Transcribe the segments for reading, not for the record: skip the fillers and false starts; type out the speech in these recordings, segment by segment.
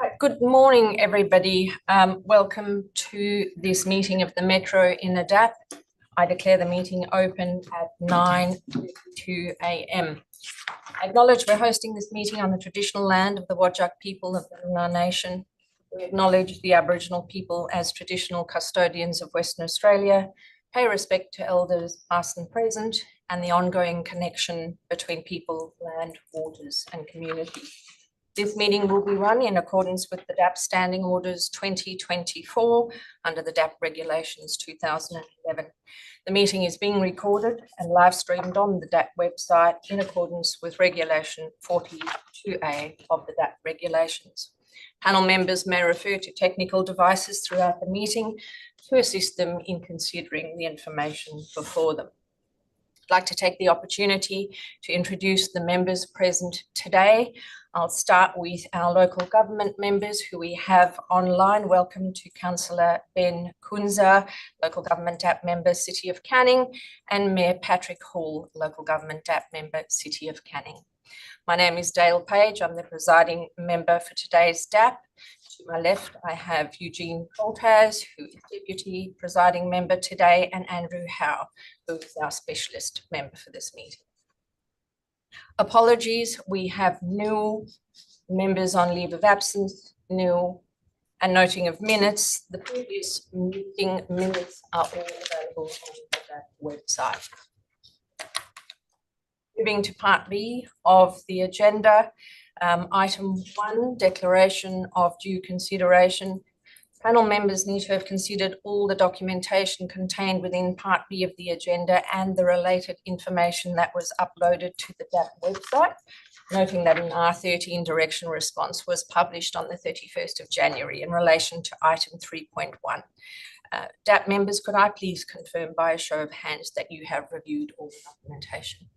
Right, good morning, everybody. Welcome to this meeting of the Metro in MIDAP. I declare the meeting open at 9:02 a.m. I acknowledge we're hosting this meeting on the traditional land of the Whadjuk people of the Noongar Nation. We acknowledge the Aboriginal people as traditional custodians of Western Australia, pay respect to elders past and present, and the ongoing connection between people, land, waters, and community. This meeting will be run in accordance with the DAP Standing Orders 2024 under the DAP Regulations 2011. The meeting is being recorded and live streamed on the DAP website in accordance with Regulation 42A of the DAP Regulations. Panel members may refer to technical devices throughout the meeting to assist them in considering the information before them. I'd like to take the opportunity to introduce the members present today. I'll start with our local government members who we have online. Welcome to Councillor Ben Kunza, Local Government DAP Member, City of Canning, and Mayor Patrick Hall, Local Government DAP Member, City of Canning. My name is Dale Page. I'm the presiding member for today's DAP. To my left, I have Eugene Coltaz, who is Deputy Presiding Member today, and Andrew Howe, who is our specialist member for this meeting. Apologies, we have new members on leave of absence, new and noting of minutes. The previous meeting minutes are all available on the website. Moving to part B of the agenda, item 1, declaration of due consideration. Panel members need to have considered all the documentation contained within Part B of the agenda and the related information that was uploaded to the DAP website, noting that an R13 direction response was published on the 31st of January in relation to item 3.1. DAP members, could I please confirm by a show of hands that you have reviewed all the documentation?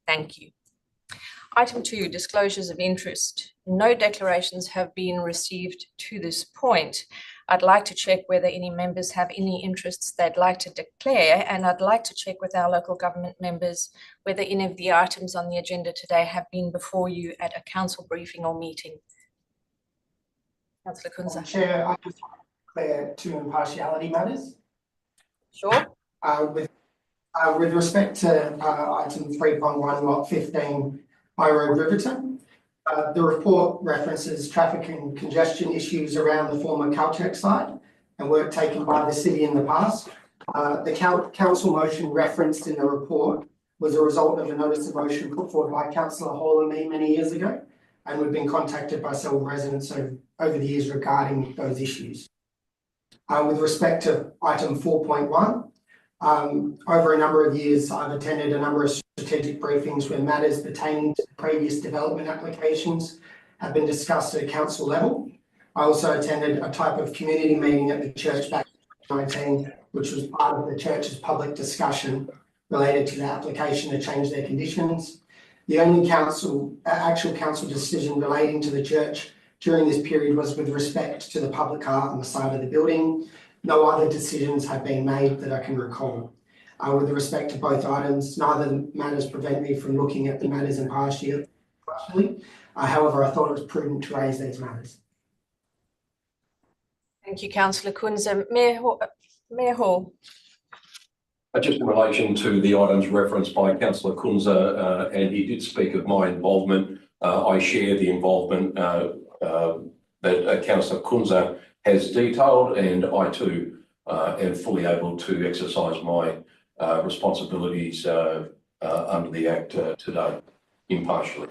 Thank you. Item 2, disclosures of interest. No declarations have been received to this point. I'd like to check whether any members have any interests they'd like to declare, and I'd like to check with our local government members whether any of the items on the agenda today have been before you at a council briefing or meeting. Councillor Kunza. Chair, I just declare 2 impartiality matters. Sure. With respect to item 3.1, lot 15, High Road Riverton, the report references traffic and congestion issues around the former Caltech site and work taken by the city in the past. The council motion referenced in the report was a result of a notice of motion put forward by Councillor Hall and me many years ago, and we've been contacted by several residents over the years regarding those issues. With respect to item 4.1, over a number of years, I've attended a number of strategic briefings where matters pertaining to previous development applications have been discussed at a council level. I also attended a type of community meeting at the church back in 2019, which was part of the church's public discussion related to the application to change their conditions. The only actual council decision relating to the church during this period was with respect to the public art on the side of the building. No other decisions have been made that I can recall. With respect to both items, neither matters prevent me from looking at the matters impartially. However, I thought it was prudent to raise these matters. Thank you, Councillor Kunza. Mayor Hall. Just in relation to the items referenced by Councillor Kunza, and he did speak of my involvement. I share the involvement that Councillor Kunza has detailed, and I too am fully able to exercise my responsibilities under the Act today, impartially.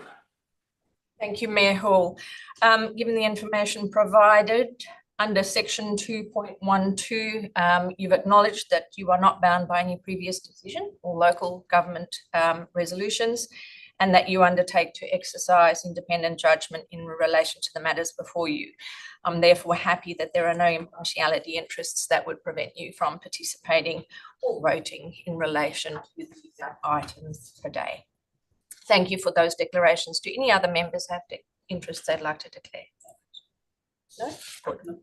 Thank you, Mayor Hall. Given the information provided under section 2.12, you've acknowledged that you are not bound by any previous decision or local government resolutions, and that you undertake to exercise independent judgment in relation to the matters before you. I'm therefore happy that there are no impartiality interests that would prevent you from participating or voting in relation to the items today. Thank you for those declarations. Do any other members have interests they'd like to declare? No? Good.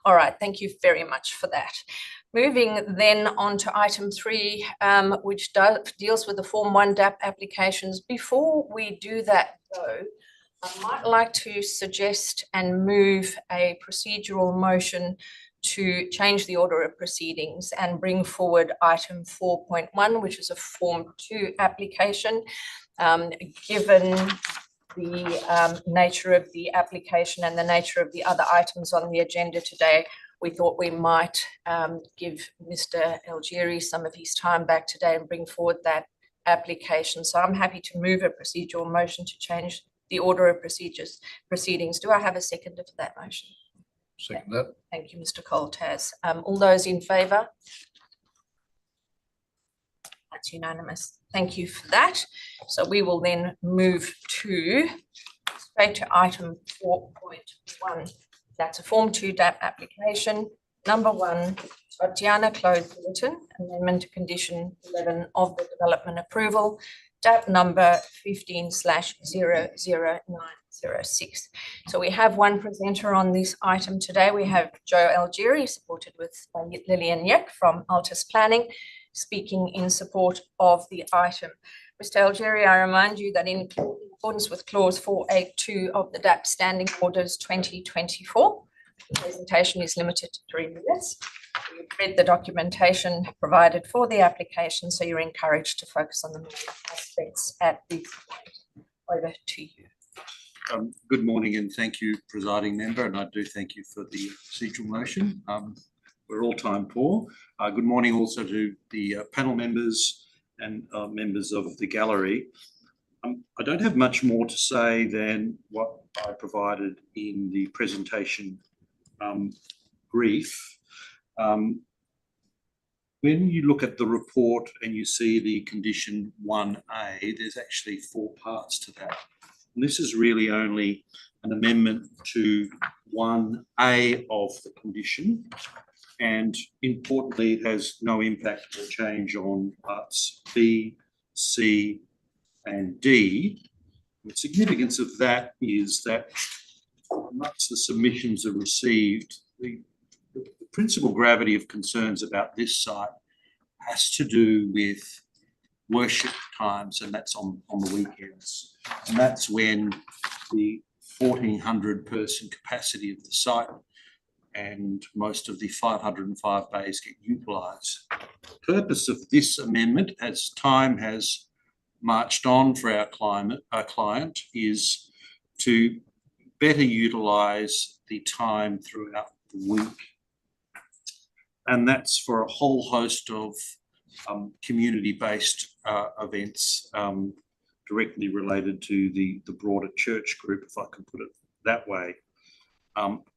All right, thank you very much for that. Moving then on to item 3, which deals with the Form 1 DAP applications. Before we do that though, I might like to suggest and move a procedural motion to change the order of proceedings and bring forward item 4.1, which is a Form 2 application. Given the nature of the application and the nature of the other items on the agenda today, we thought we might give Mr. Algieri some of his time back today and bring forward that application. So I'm happy to move a procedural motion to change the order of proceedings. Do I have a seconder for that motion? Second that. Thank you, Mr. Coltaz. All those in favour? That's unanimous. Thank you for that. So we will then move straight to item 4.1. That's a Form 2 DAP application. Number 1, Tatiana Close Bulletin, amendment to condition 11 of the development approval, DAP number 15/00906. So we have one presenter on this item today. We have Joe Algieri, supported by Lillian Yek from Altus Planning, speaking in support of the item. Mr. Algieri, I remind you that in accordance with clause 482 of the DAP Standing Orders 2024, the presentation is limited to 3 minutes. You've read the documentation provided for the application, so you're encouraged to focus on the main aspects at this point. Over to you. Good morning and thank you, presiding member, and I do thank you for the procedural motion. We're all time poor. Good morning also to the panel members and members of the gallery. I don't have much more to say than what I provided in the presentation brief. When you look at the report and you see the condition 1A, there's actually 4 parts to that. And this is really only an amendment to 1A of the condition. And importantly, it has no impact or change on parts B, C, and D. The significance of that is that once the submissions are received, the principal gravity of concerns about this site has to do with worship times, and that's on the weekends. And that's when the 1,400 person capacity of the site and most of the 505 bays get utilised. The purpose of this amendment, as time has marched on for our client, is to better utilise the time throughout the week. And that's for a whole host of community-based events directly related to the broader church group, if I can put it that way.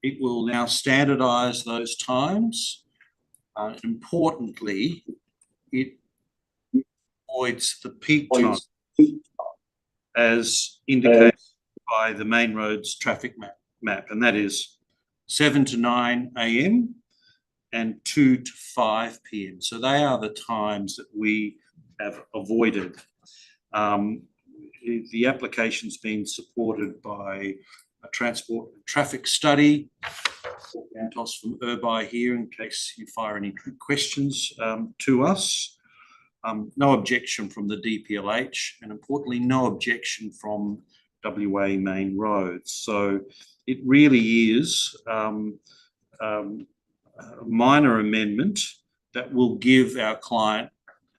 It will now standardise those times. Importantly, it avoids the peak time as indicated by the main roads traffic map, and that is 7 to 9 a.m. and 2 to 5 p.m. So they are the times that we have avoided. The application's been supported by a transport and traffic study. Antos from Urbi here in case you fire any questions to us. No objection from the DPLH, and importantly, no objection from WA Main Roads. So it really is a minor amendment that will give our client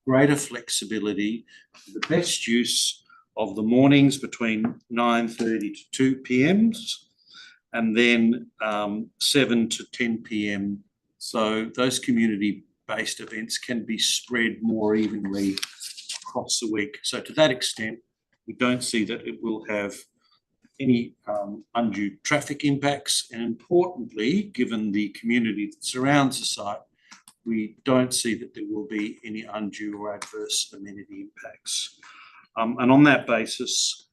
greater flexibility for the best use of the mornings between 9:30 to 2 p.m. and then 7 to 10 p.m. So those community-based events can be spread more evenly across the week. So to that extent, we don't see that it will have any undue traffic impacts. And importantly, given the community that surrounds the site, we don't see that there will be any undue or adverse amenity impacts. And on that basis,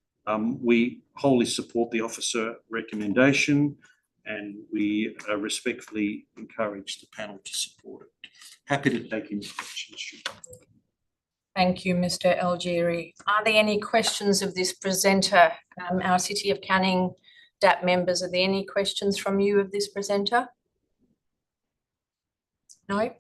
we wholly support the officer recommendation, and we respectfully encourage the panel to support it. Happy to take any questions. Thank you, Mr. Algieri. Are there any questions of this presenter? Our City of Canning DAP members, are there any questions from you of this presenter? No?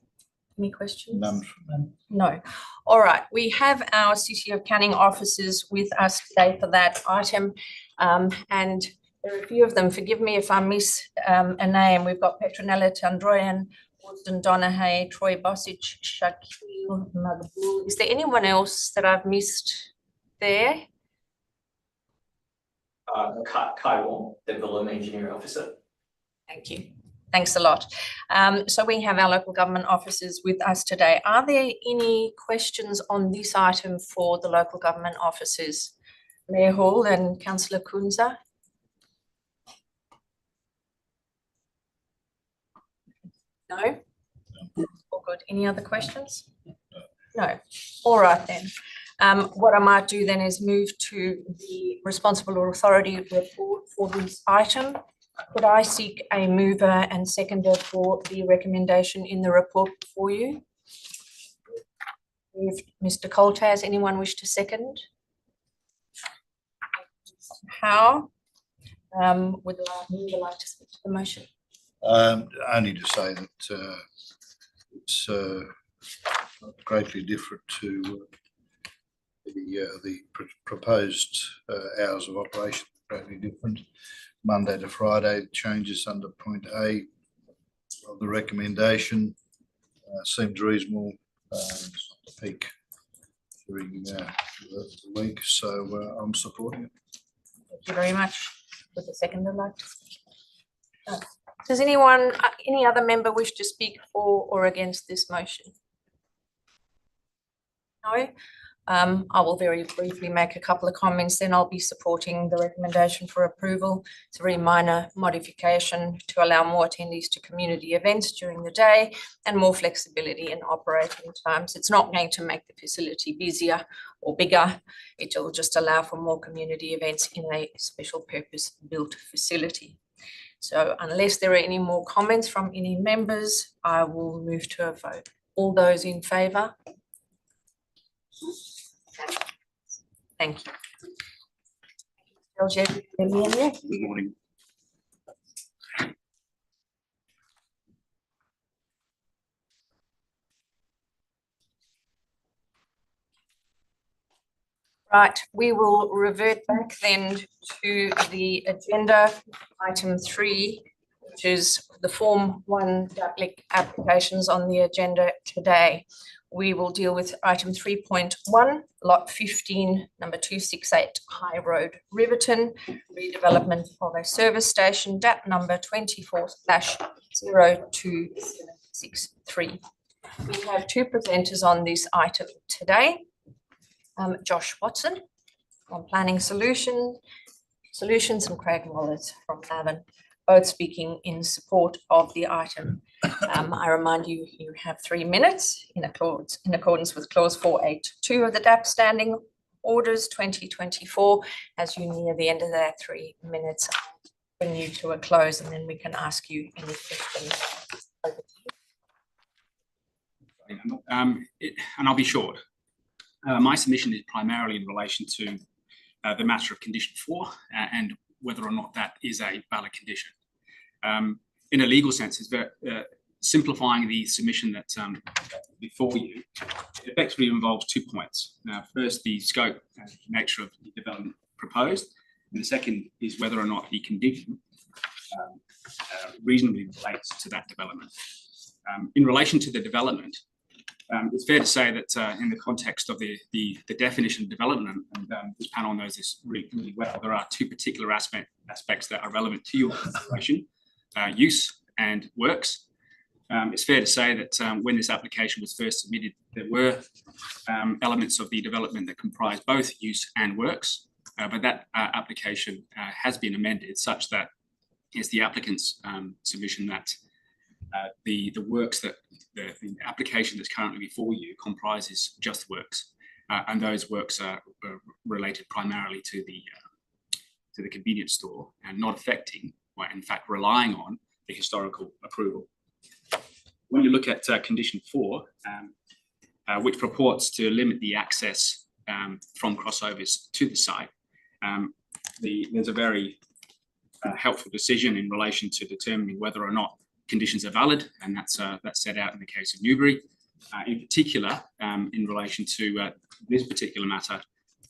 Any questions? None from them. No. All right. We have our City of Canning officers with us today for that item. And there are a few of them. Forgive me if I miss a name. We've got Petronella Tandroyan, Austin Donahue, Troy Bosic, Shakil Magbul. Is there anyone else that I've missed there? Kai Wong, Development Engineering Officer. Thank you. Thanks a lot. So we have our local government officers with us today. Are there any questions on this item for the local government officers? Mayor Hall and Councillor Kunza? No? All good. Any other questions? No. All right then. What I might do then is move to the responsible authority report for this item. Could I seek a mover and seconder for the recommendation in the report before you? If Mr. Coltaz, anyone wish to second? How? Would the mover like to speak to the motion? Only to say that it's greatly different to the proposed hours of operation. Greatly different. Monday to Friday changes under point A of the recommendation seems reasonable. It's not the peak during the week, so I'm supporting it. Thank you very much. Would the seconder like to speak? No. Does anyone, any other member wish to speak for or against this motion? No? I will very briefly make a couple of comments, then I'll be supporting the recommendation for approval. It's a very minor modification to allow more attendees to community events during the day and more flexibility in operating times. It's not going to make the facility busier or bigger. It will just allow for more community events in a special purpose built facility. So unless there are any more comments from any members, I will move to a vote. All those in favour? Thank you. Good morning. Right, we will revert back then to the agenda, item 3, which is the Form 1 applications on the agenda today. We will deal with item 3.1, lot 15, number 268 High Road, Riverton, redevelopment of a service station, DAP number 24/02763. We have two presenters on this item today. Josh Watson from Planning Solutions and Craig Wallace from Avon, both speaking in support of the item. I remind you, you have 3 minutes in accordance with clause 482 of the DAP Standing Orders 2024. As you near the end of that 3 minutes, I'll bring you to a close and then we can ask you any questions. Over to you. And I'll be short. My submission is primarily in relation to the matter of condition 4 and whether or not that is a valid condition. In a legal sense, it's very simplifying the submission that's before you. It effectively involves 2 points. First, the scope and nature of the development proposed, and the second is whether or not the condition reasonably relates to that development. In relation to the development, it's fair to say that in the context of the definition of development, and this panel knows this really well, there are 2 particular aspects that are relevant to your consideration, use and works. It's fair to say that when this application was first submitted, there were elements of the development that comprise both use and works, but that application has been amended such that it's the applicant's submission that the works that the application that's currently before you comprises just works, and those works are related primarily to the convenience store and not affecting, or in fact relying on, the historical approval. When you look at condition 4, which purports to limit the access from crossovers to the site, there's a very helpful decision in relation to determining whether or not conditions are valid, and that's set out in the case of Newbury. In particular, in relation to this particular matter,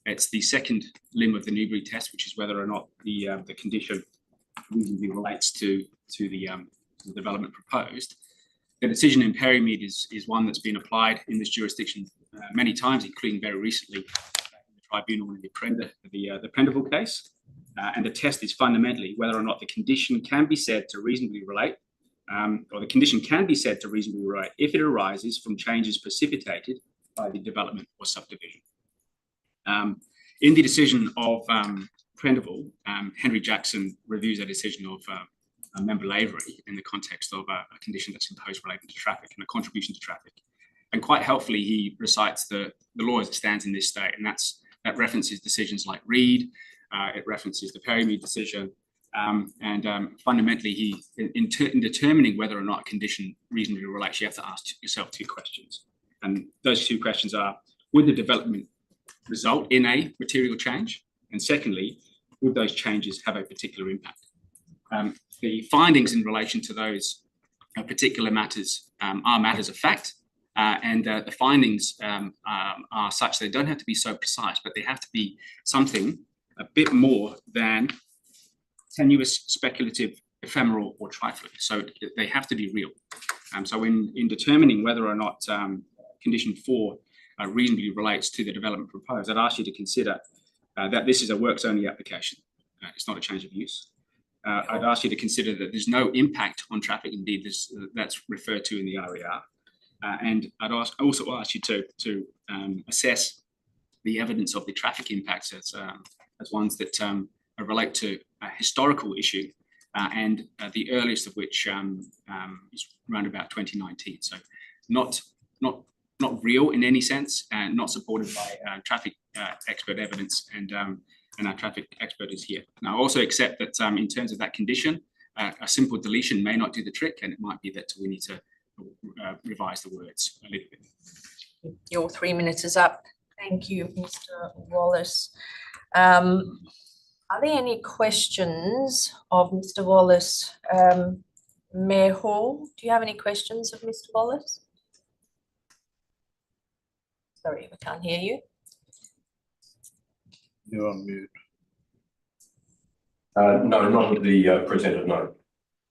it's the second limb of the Newbury test, which is whether or not the condition reasonably relates to the development proposed. The decision in Perrymead is one that's been applied in this jurisdiction many times, including very recently in the tribunal in the Prendeville case. And the test is fundamentally whether or not the condition can be said to reasonably relate, or the condition can be said to reasonably relate if it arises from changes precipitated by the development or subdivision. In the decision of Prendeville, Henry Jackson reviews a decision of member Lavery in the context of a condition that's imposed relating to traffic and a contribution to traffic. And quite helpfully, he recites the law as it stands in this state, and that references decisions like Reed, it references the Perrymead decision, and fundamentally, in determining whether or not a condition reasonably relates, you have to ask yourself two questions. And those two questions are, would the development result in a material change? And secondly, would those changes have a particular impact? The findings in relation to those particular matters are matters of fact, and the findings are such they don't have to be so precise, but they have to be something a bit more than tenuous, speculative, ephemeral, or trifling. So they have to be real. So in determining whether or not condition 4 reasonably relates to the development proposed, I'd ask you to consider that this is a works-only application. It's not a change of use. I'd ask you to consider that there's no impact on traffic. Indeed, that's referred to in the RER. And I'd also ask you to assess the evidence of the traffic impacts as ones that relate to a historical issue, and the earliest of which is around about 2019. So not real in any sense, and not supported by traffic expert evidence, and our traffic expert is here. Now, I also accept that in terms of that condition, a simple deletion may not do the trick, and it might be that we need to revise the words a little bit. Your 3 minutes is up. Thank you, Mr. Wallace. Are there any questions of Mr. Wallace? Mayor Hall, do you have any questions of Mr. Wallace? Sorry, we can't hear you. You're on mute. No, not the presenter, no.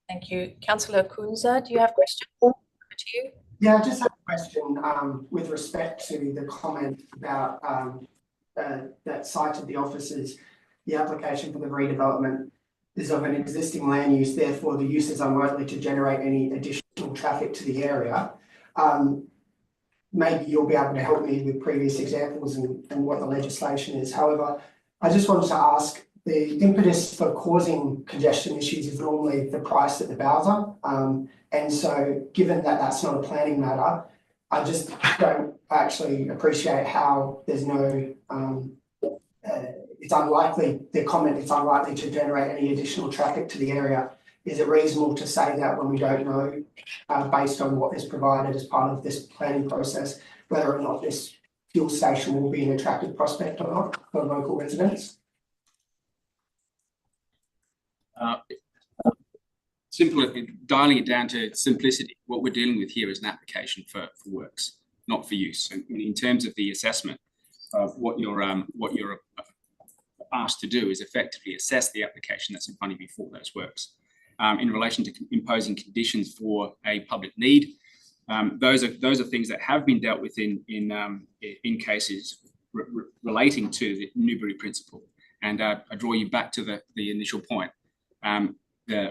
Thank you. Councillor Kunza, do you have questions? Over to you. Yeah, I just have a question with respect to the comment about that site of the offices. The application for the redevelopment is of an existing land use, therefore the use is unlikely to generate any additional traffic to the area. Maybe you'll be able to help me with previous examples and what the legislation is. However, I just wanted to ask, the impetus for causing congestion issues is normally the price at the Bowser. And so given that that's not a planning matter, I just don't actually appreciate how there's no, it's unlikely, the comment, it's unlikely to generate any additional traffic to the area. Is it reasonable to say that when we don't know, based on what is provided as part of this planning process, whether or not this fuel station will be an attractive prospect or not for local residents? Dialing it down to simplicity, what we're dealing with here is an application for works, not for use. And in terms of the assessment of what you're asked to do is effectively assess the application that's in front of you for those works. In relation to imposing conditions for a public need, those are things that have been dealt with in cases relating to the Newbury principle. And I draw you back to the initial point.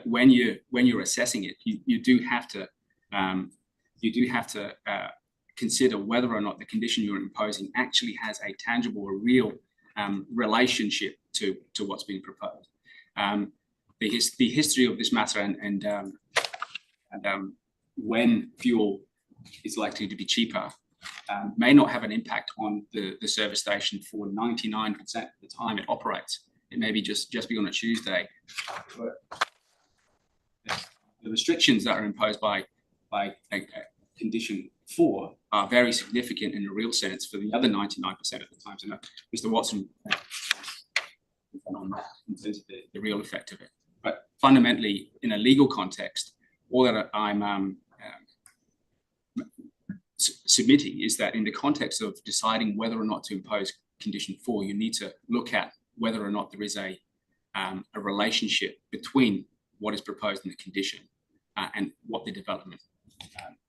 When you're assessing it, you do have to consider whether or not the condition you're imposing actually has a tangible or real relationship to what's being proposed. The history of this matter and when fuel is likely to be cheaper may not have an impact on the service station for 99% of the time it operates. It may be just be on a Tuesday. The restrictions that are imposed by condition 4 are very significant in a real sense for the other 99% of the time. So Mr. Watson on that in terms of the real effect of it. But fundamentally, in a legal context, all that I'm submitting is that in the context of deciding whether or not to impose condition 4, you need to look at whether or not there is a relationship between what is proposed in the condition and what the development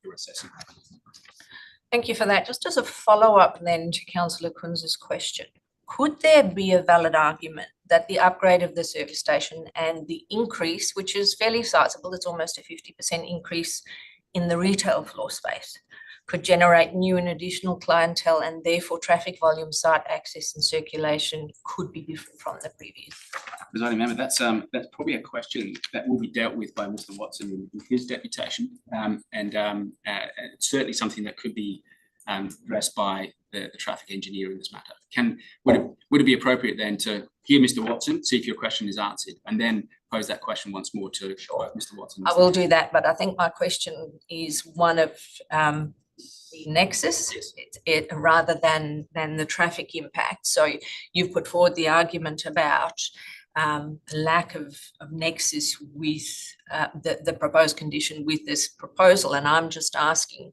you're assessing. Thank you for that. Just as a follow-up then to Councillor Kunz's question, could there be a valid argument that the upgrade of the service station and the increase, which is fairly sizable, it's almost a 50% increase in the retail floor space, could generate new and additional clientele, and therefore traffic volume, site access and circulation could be different from the previous? Presiding member, that's probably a question that will be dealt with by Mr. Watson in his deputation, and it's certainly something that could be addressed by the traffic engineer in this matter. Would it be appropriate then to hear Mr. Watson, see if your question is answered, and then pose that question once more to Mr. Watson? I will do that, but I think my question is one of the nexus, yes, rather than the traffic impact. So you've put forward the argument about lack of nexus with the proposed condition with this proposal, and I'm just asking,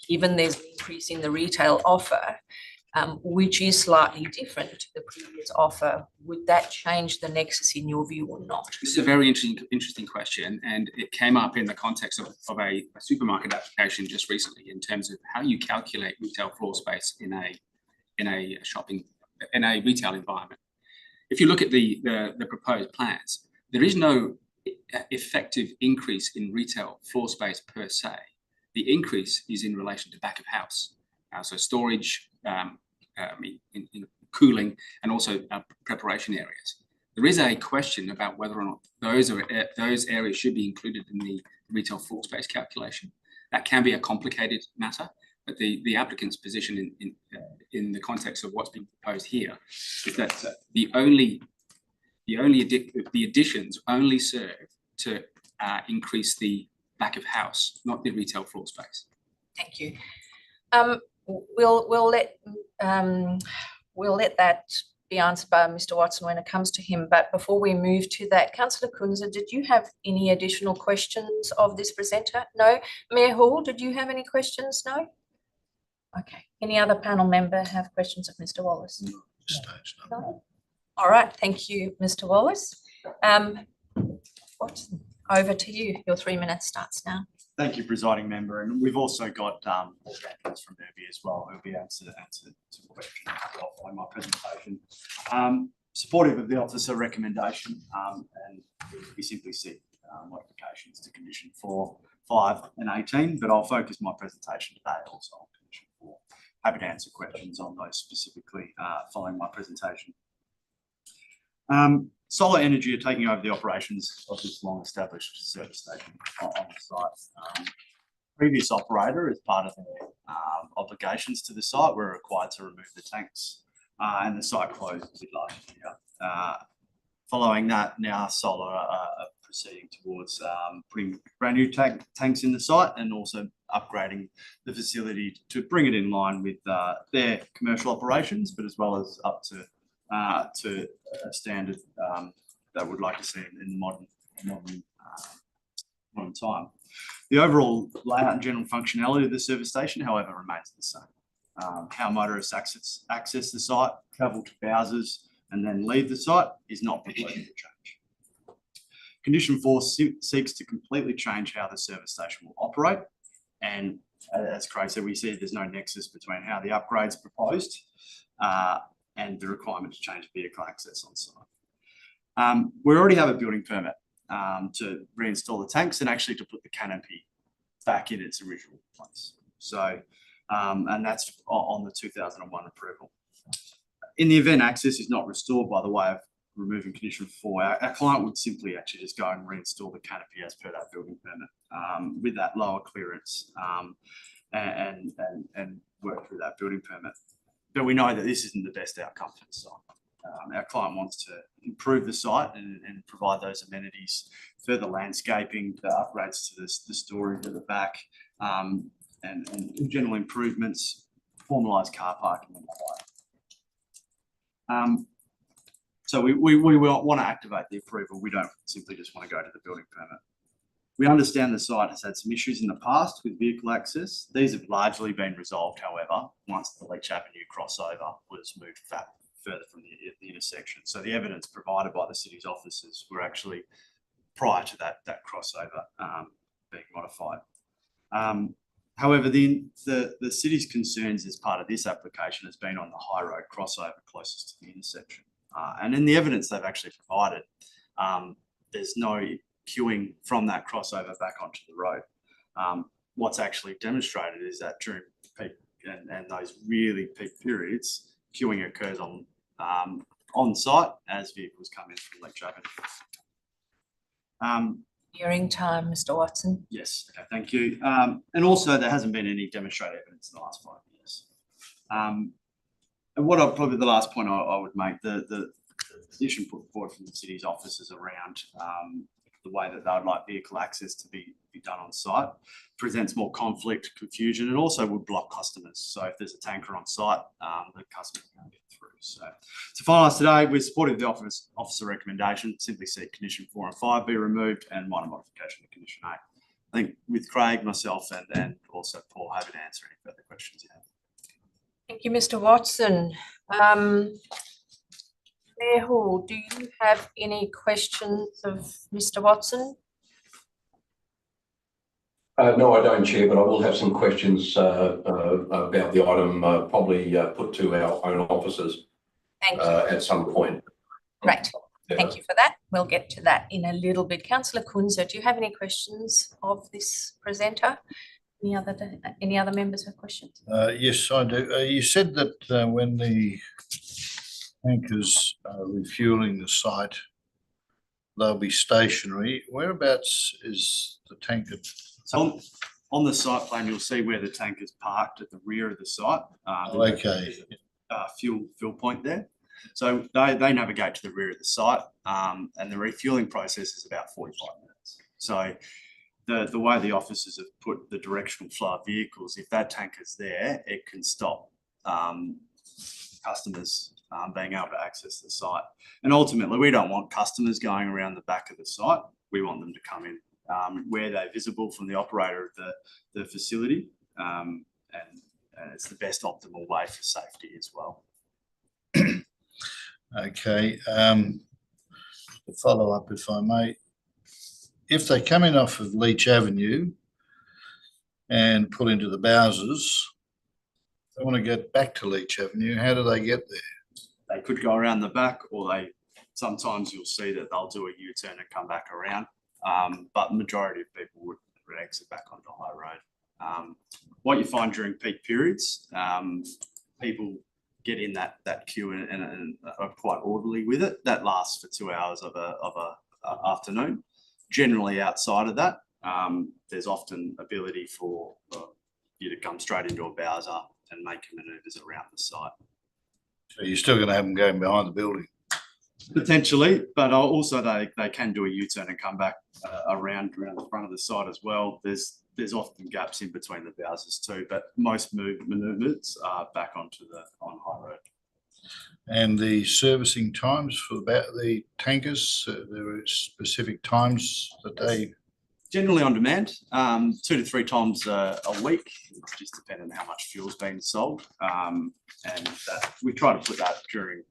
given there's an increase in the retail offer, which is slightly different to the previous offer, would that change the nexus in your view or not? This is a very interesting question, and it came up in the context of a supermarket application just recently in terms of how you calculate retail floor space in a retail environment. If you look at the proposed plans, there is no effective increase in retail floor space per se. The increase is in relation to back of house, so storage, in cooling, and also preparation areas. There is a question about whether or not those areas should be included in the retail floor space calculation. That can be a complicated matter, but the applicant's position in the context of what's being proposed here is that the additions only serve to increase the back of house, not the retail floor space. Thank you. We'll let that be answered by Mr. Watson when it comes to him. But before we move to that, Councillor Kunze, did you have any additional questions of this presenter? No. Mayor Hall, did you have any questions? No. Okay. Any other panel member have questions of Mr. Wallace? No. All right. Thank you, Mr. Wallace. Watson, over to you. Your 3 minutes starts now. Thank you, presiding member. And we've also got Paul Jenkins from Derby as well, who'll be able to answer some questions following my presentation. Supportive of the officer recommendation, and we simply seek modifications to condition 4, 5 and 18, but I'll focus my presentation today also on condition 4. Happy to answer questions on those specifically following my presentation. Solar Energy are taking over the operations of this long-established service station on the site. Previous operator, as part of their obligations to the site, were required to remove the tanks, and the site closed last year. Following that, now Solar are proceeding towards putting brand new tanks in the site and also upgrading the facility to bring it in line with their commercial operations, but as well as up to a standard that we'd like to see in the modern time. The overall layout and general functionality of the service station, however, remains the same. How motorists access the site, travel to Bowsers, and then leave the site is not proposed to change. Condition 4 seeks to completely change how the service station will operate, and as Craig said, we see there's no nexus between how the upgrades proposed and the requirement to change vehicle access on site. We already have a building permit to reinstall the tanks and actually to put the canopy back in its original place. So, and that's on the 2001 approval. In the event access is not restored by the way of removing condition 4, our client would simply actually just go and reinstall the canopy as per that building permit with that lower clearance and work through that building permit. But we know that this isn't the best outcome for the site. Our client wants to improve the site and provide those amenities, further landscaping, the upgrades to the storage at the back, and general improvements, formalised car parking and the like. So we want to activate the approval. We don't simply just want to go to the building permit. We understand the site has had some issues in the past with vehicle access. These have largely been resolved, however, once the Leach Avenue crossover was moved back further from the intersection. So the evidence provided by the city's officers were actually prior to that crossover being modified. However, the city's concerns as part of this application has been on the high road crossover closest to the intersection. And in the evidence they've actually provided, there's no queuing from that crossover back onto the road. What's actually demonstrated is that during peak and those really peak periods, queuing occurs on site as vehicles come in from Leach Avenue. During time, Mr. Watson. Yes, okay, thank you. And also there hasn't been any demonstrated evidence in the last 5 years. And probably the last point I would make, the position put forward from the city's officers around the way that they would like vehicle access to be done on site presents more conflict, confusion, and also would block customers. So if there's a tanker on site, the customer can't get through. So to finalise today, we're supporting the officer recommendation, simply seek condition 4 and 5 be removed and minor modification to condition 8. I think with Craig, myself, and also Paul, happy to answer any further questions you have. Thank you, Mr. Watson. Claire Hall, do you have any questions of Mr. Watson? No, I don't, Chair, but I will have some questions about the item, probably put to our own officers Thank you. at some point. Great. Yeah. Thank you for that. We'll get to that in a little bit. Councillor Kunze, do you have any questions of this presenter? Any other members have questions? Yes, I do. You said that when the tankers are refuelling the site, they'll be stationary. Whereabouts is the tanker? So on the site plan, you'll see where the tank is parked at the rear of the site. Okay. Fuel point there. So they navigate to the rear of the site, and the refueling process is about 45 minutes. So the way the officers have put the directional flow of vehicles, if that tank is there, it can stop customers being able to access the site. And ultimately, we don't want customers going around the back of the site. We want them to come in where they're visible from the operator of the facility, and it's the best optimal way for safety as well. Okay. To follow up, if I may, if they come in off of Leach Avenue and pull into the Bowsers, they want to get back to Leach Avenue, how do they get there? They could go around the back, or sometimes you'll see that they'll do a U-turn and come back around. But the majority of people would exit back onto High Road. What you find during peak periods, people get in that queue and are quite orderly with it. That lasts for 2 hours of a afternoon. Generally outside of that, there's often ability for you to come straight into a Bowser and make manoeuvres around the site. So you're still going to have them going behind the building? Potentially, but also they can do a U-turn and come back around the front of the site as well. There's often gaps in between the Bowsers too, but most manoeuvres are back on High Road. And the servicing times for the tankers, there are specific times that they... Generally on demand, 2 to 3 times a week, just depending on how much fuel's being sold. And we try to put that during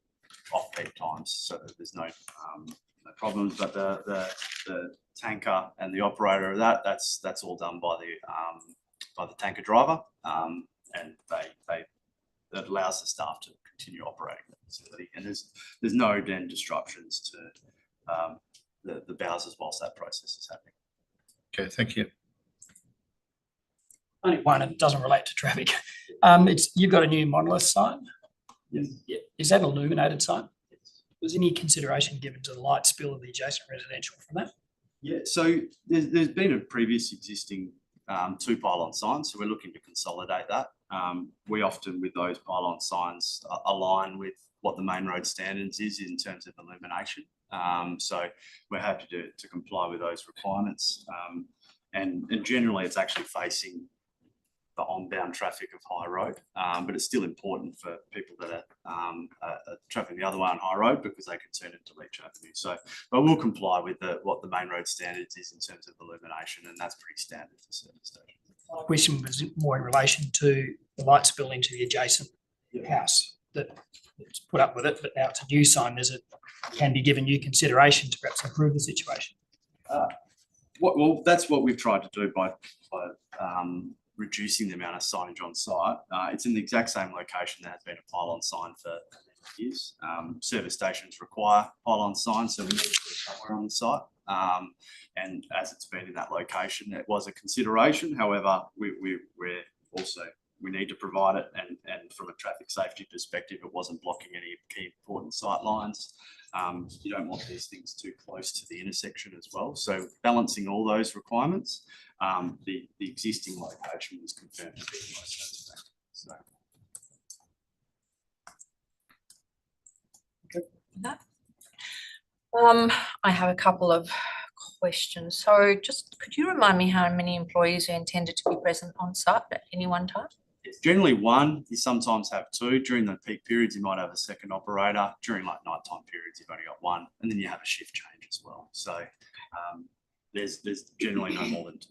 off-peak times so that there's no problems. But the tanker and the operator of that's all done by the tanker driver, and that allows the staff to continue operating the facility. And there's no then disruptions to the Bowsers whilst that process is happening. Okay, thank you. Only one, and it doesn't relate to traffic. You've got a new monolith sign. Yes. Yeah. Is that an illuminated sign? Was any consideration given to the light spill of the adjacent residential from that? Yeah, so there's been a previous existing 2 pylon signs, so we're looking to consolidate that. We often, with those pylon signs, align with what the main road standards is in terms of illumination. So we're happy to comply with those requirements. And generally, it's actually facing onbound traffic of High Road. But it's still important for people that are travelling the other way on High Road because they can turn into Leach Avenue. So, but we'll comply with what the main road standards is in terms of illumination, and that's pretty standard for service stations. My question was more in relation to the light spill into the adjacent house that it's put up with it, but now it's a new sign. Can be given new consideration to perhaps improve the situation? Well, that's what we've tried to do by reducing the amount of signage on site. It's in the exact same location that has been a pylon sign for years. Service stations require pylon signs, so we need to put it somewhere on the site. And as it's been in that location, it was a consideration. However, we need to provide it, and from a traffic safety perspective, it wasn't blocking any key important sight lines. You don't want these things too close to the intersection as well. So balancing all those requirements, the existing location was confirmed to be the most satisfactory. So. I have a couple of questions. So just could you remind me how many employees are intended to be present on site at any one time? It's generally one. You sometimes have two. During the peak periods, you might have a second operator. During like nighttime periods, you've only got one, and then you have a shift change as well. So there's generally no more than two.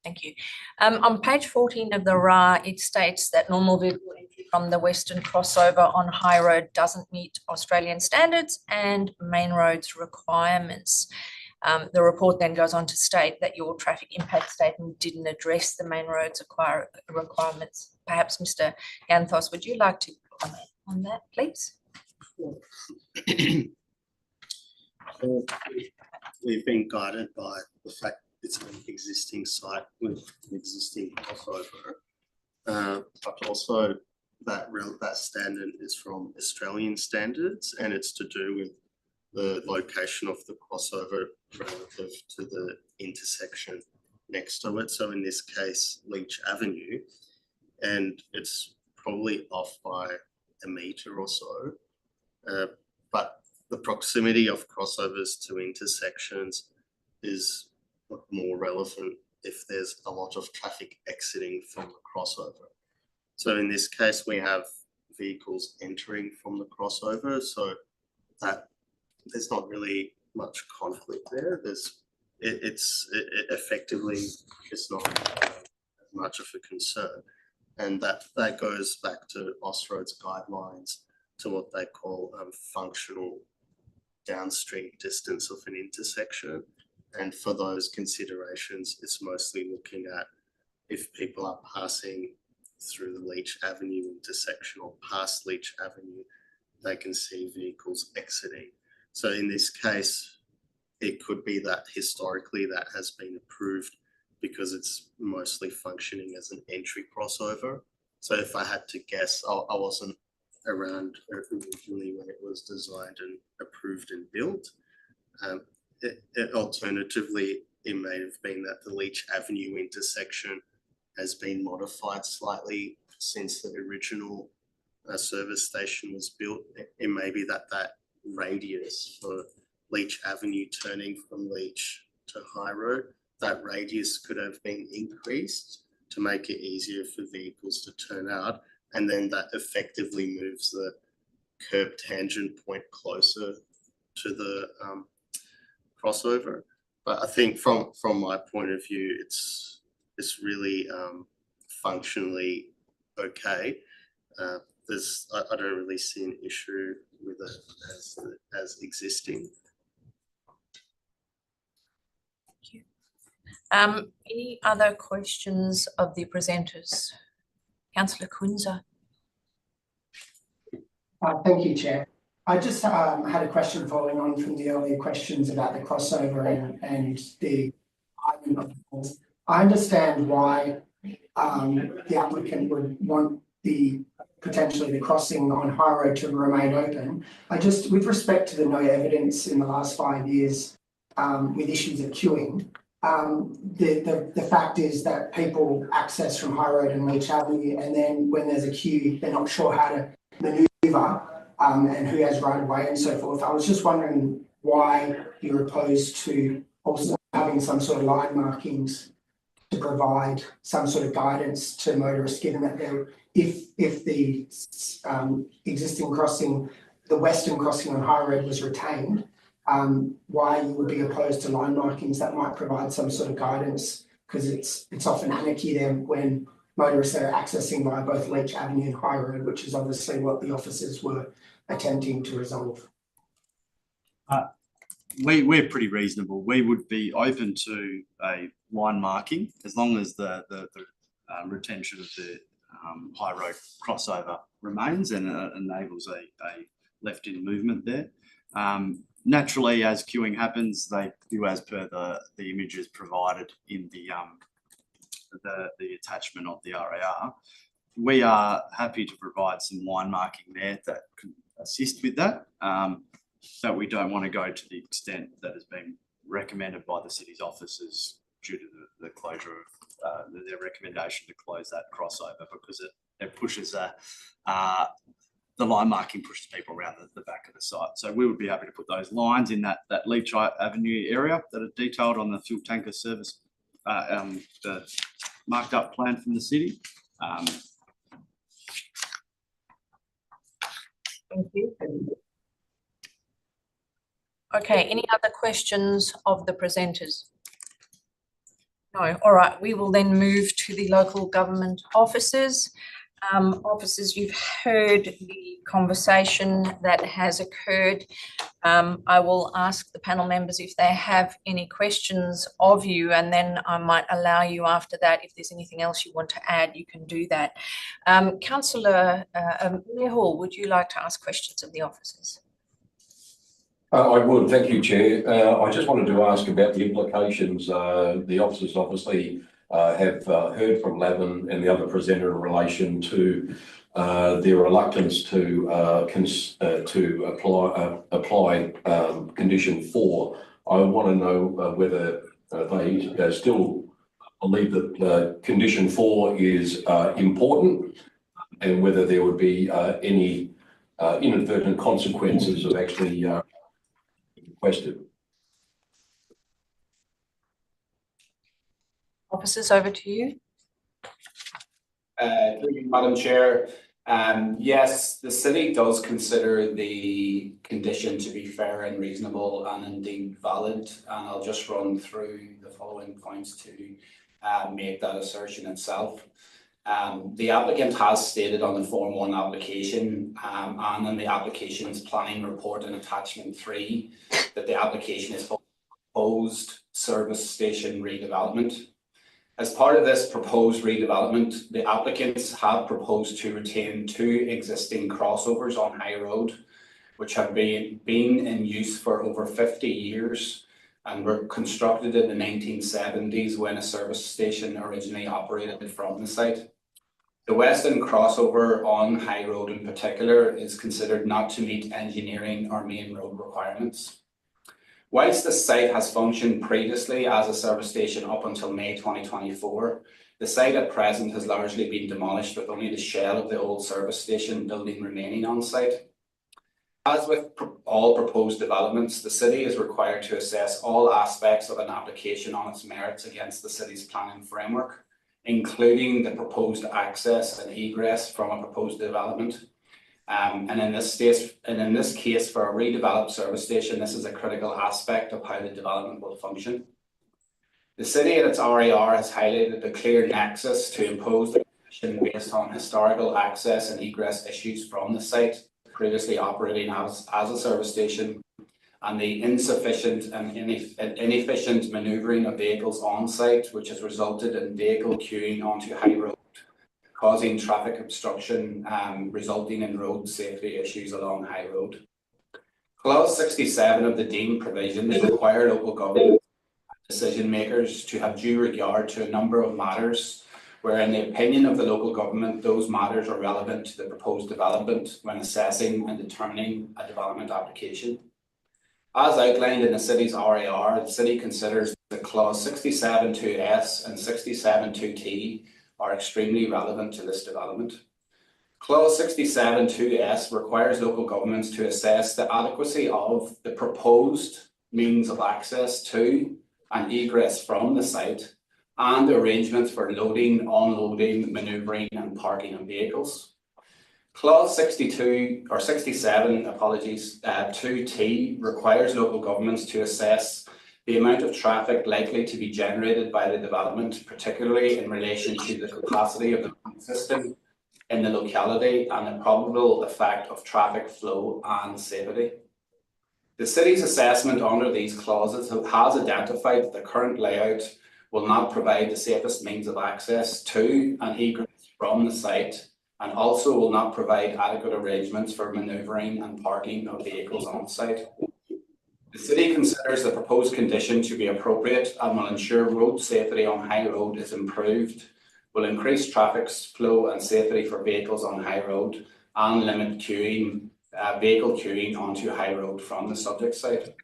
Thank you. On page 14 of the RA, it states that normal vehicle entry from the Western crossover on High Road doesn't meet Australian standards and main roads requirements. The report then goes on to state that your traffic impact statement didn't address the main roads requirements. Perhaps Mr. Ganthos, would you like to comment on that, please? We've been guided by the fact it's an existing site with an existing crossover, but also that standard is from Australian standards, and it's to do with the location of the crossover relative to the intersection next to it. So in this case, Leach Avenue, and it's probably off by a metre or so, but the proximity of crossovers to intersections is more relevant if there's a lot of traffic exiting from the crossover. So in this case, we have vehicles entering from the crossover, so that there's not really much conflict there. It's effectively just not as much of a concern, and that goes back to Austroad's guidelines to what they call functional downstream distance of an intersection. And for those considerations, it's mostly looking at if people are passing through the Leach Avenue intersection or past Leach Avenue, they can see vehicles exiting. So in this case, it could be that historically that has been approved because it's mostly functioning as an entry crossover. So if I had to guess, I wasn't around originally when it was designed and approved and built. Alternatively, it may have been that the Leach Avenue intersection has been modified slightly since the original service station was built. It may be that radius for Leach Avenue turning from Leach to High Road, that radius could have been increased to make it easier for vehicles to turn out, and then that effectively moves the curb tangent point closer to the crossover. But I think from my point of view, it's really functionally okay. I don't really see an issue with it as existing. Thank you. Any other questions of the presenters? Councillor Kunza. Thank you, Chair. I just had a question following on from the earlier questions about the crossover and the argument of the I understand why the applicant would want potentially the crossing on High Road to remain open. With respect to the no evidence in the last 5 years with issues of queuing, the fact is that people access from High Road and Leach Avenue, and then when there's a queue, they're not sure how to manoeuvre and who has right of way and so forth. I was just wondering why you're opposed to also having some sort of line markings to provide some sort of guidance to motorists, given that if the existing crossing, the western crossing on High Road was retained, why you would be opposed to line markings that might provide some sort of guidance, because it's often anarchy there when motorists are accessing via both Leach Avenue and High Road, which is obviously what the officers were attempting to resolve. We're pretty reasonable. We would be open to a line marking as long as the retention of the High Road crossover remains and enables a left-in movement there. Naturally, as queuing happens, they do as per the images provided in the attachment of the RAR. We are happy to provide some line marking there that can assist with that. But we don't want to go to the extent that has been recommended by the city's officers due to the closure of their recommendation to close that crossover, because it pushes the line marking pushes people around the back of the site. So we would be happy to put those lines in that Leach Avenue area that are detailed on the fuel tanker service, the marked up plan from the city. Thank you. Okay, any other questions of the presenters? No, all right, we will then move to the local government officers. Officers, you've heard the conversation that has occurred. I will ask the panel members if they have any questions of you, and then I might allow you after that, if there's anything else you want to add, you can do that. Councillor Hall, would you like to ask questions of the officers? I would, thank you, Chair. I just wanted to ask about the implications. The officers obviously have heard from Lavin and the other presenter in relation to their reluctance to apply condition 4. I want to know whether they still believe that condition 4 is important, and whether there would be any inadvertent consequences of actually requested. Officers, over to you. Thank you, Madam Chair. Yes, the city does consider the condition to be fair and reasonable and indeed valid, and I'll just run through the following points to make that assertion itself. The applicant has stated on the Form 1 application and in the application's planning report in attachment 3 that the application is for proposed service station redevelopment. As part of this proposed redevelopment, the applicants have proposed to retain 2 existing crossovers on High Road, which have been in use for over 50 years and were constructed in the 1970s when a service station originally operated from the site. The western crossover on High Road in particular is considered not to meet engineering or main road requirements. Whilst the site has functioned previously as a service station up until May 2024, the site at present has largely been demolished, with only the shell of the old service station building remaining on site. As with all proposed developments, the city is required to assess all aspects of an application on its merits against the city's planning framework, including the proposed access and egress from a proposed development. And in this case, for a redeveloped service station, this is a critical aspect of how the development will function. The city in its RAR has highlighted the clear nexus to impose the condition based on historical access and egress issues from the site previously operating as a service station, and the insufficient and inefficient manoeuvring of vehicles on site, which has resulted in vehicle queuing onto High Road, causing traffic obstruction, resulting in road safety issues along High Road. Clause 67 of the deemed provisions require local government decision makers to have due regard to a number of matters where, in the opinion of the local government, those matters are relevant to the proposed development when assessing and determining a development application. As outlined in the city's RAR, the city considers that clause 67.2s and 67.2t are extremely relevant to this development. Clause 67.2s requires local governments to assess the adequacy of the proposed means of access to and egress from the site and arrangements for loading, unloading, manoeuvring and parking of vehicles. Clause 62 or 67, apologies, 2T requires local governments to assess the amount of traffic likely to be generated by the development, particularly in relation to the capacity of the system in the locality and the probable effect of traffic flow and safety. The city's assessment under these clauses has identified that the current layout will not provide the safest means of access to and egress from the site, and also will not provide adequate arrangements for manoeuvring and parking of vehicles on site. The city considers the proposed condition to be appropriate and will ensure road safety on High Road is improved, will increase traffic flow and safety for vehicles on High Road, and limit vehicle queuing onto High Road from the subject site.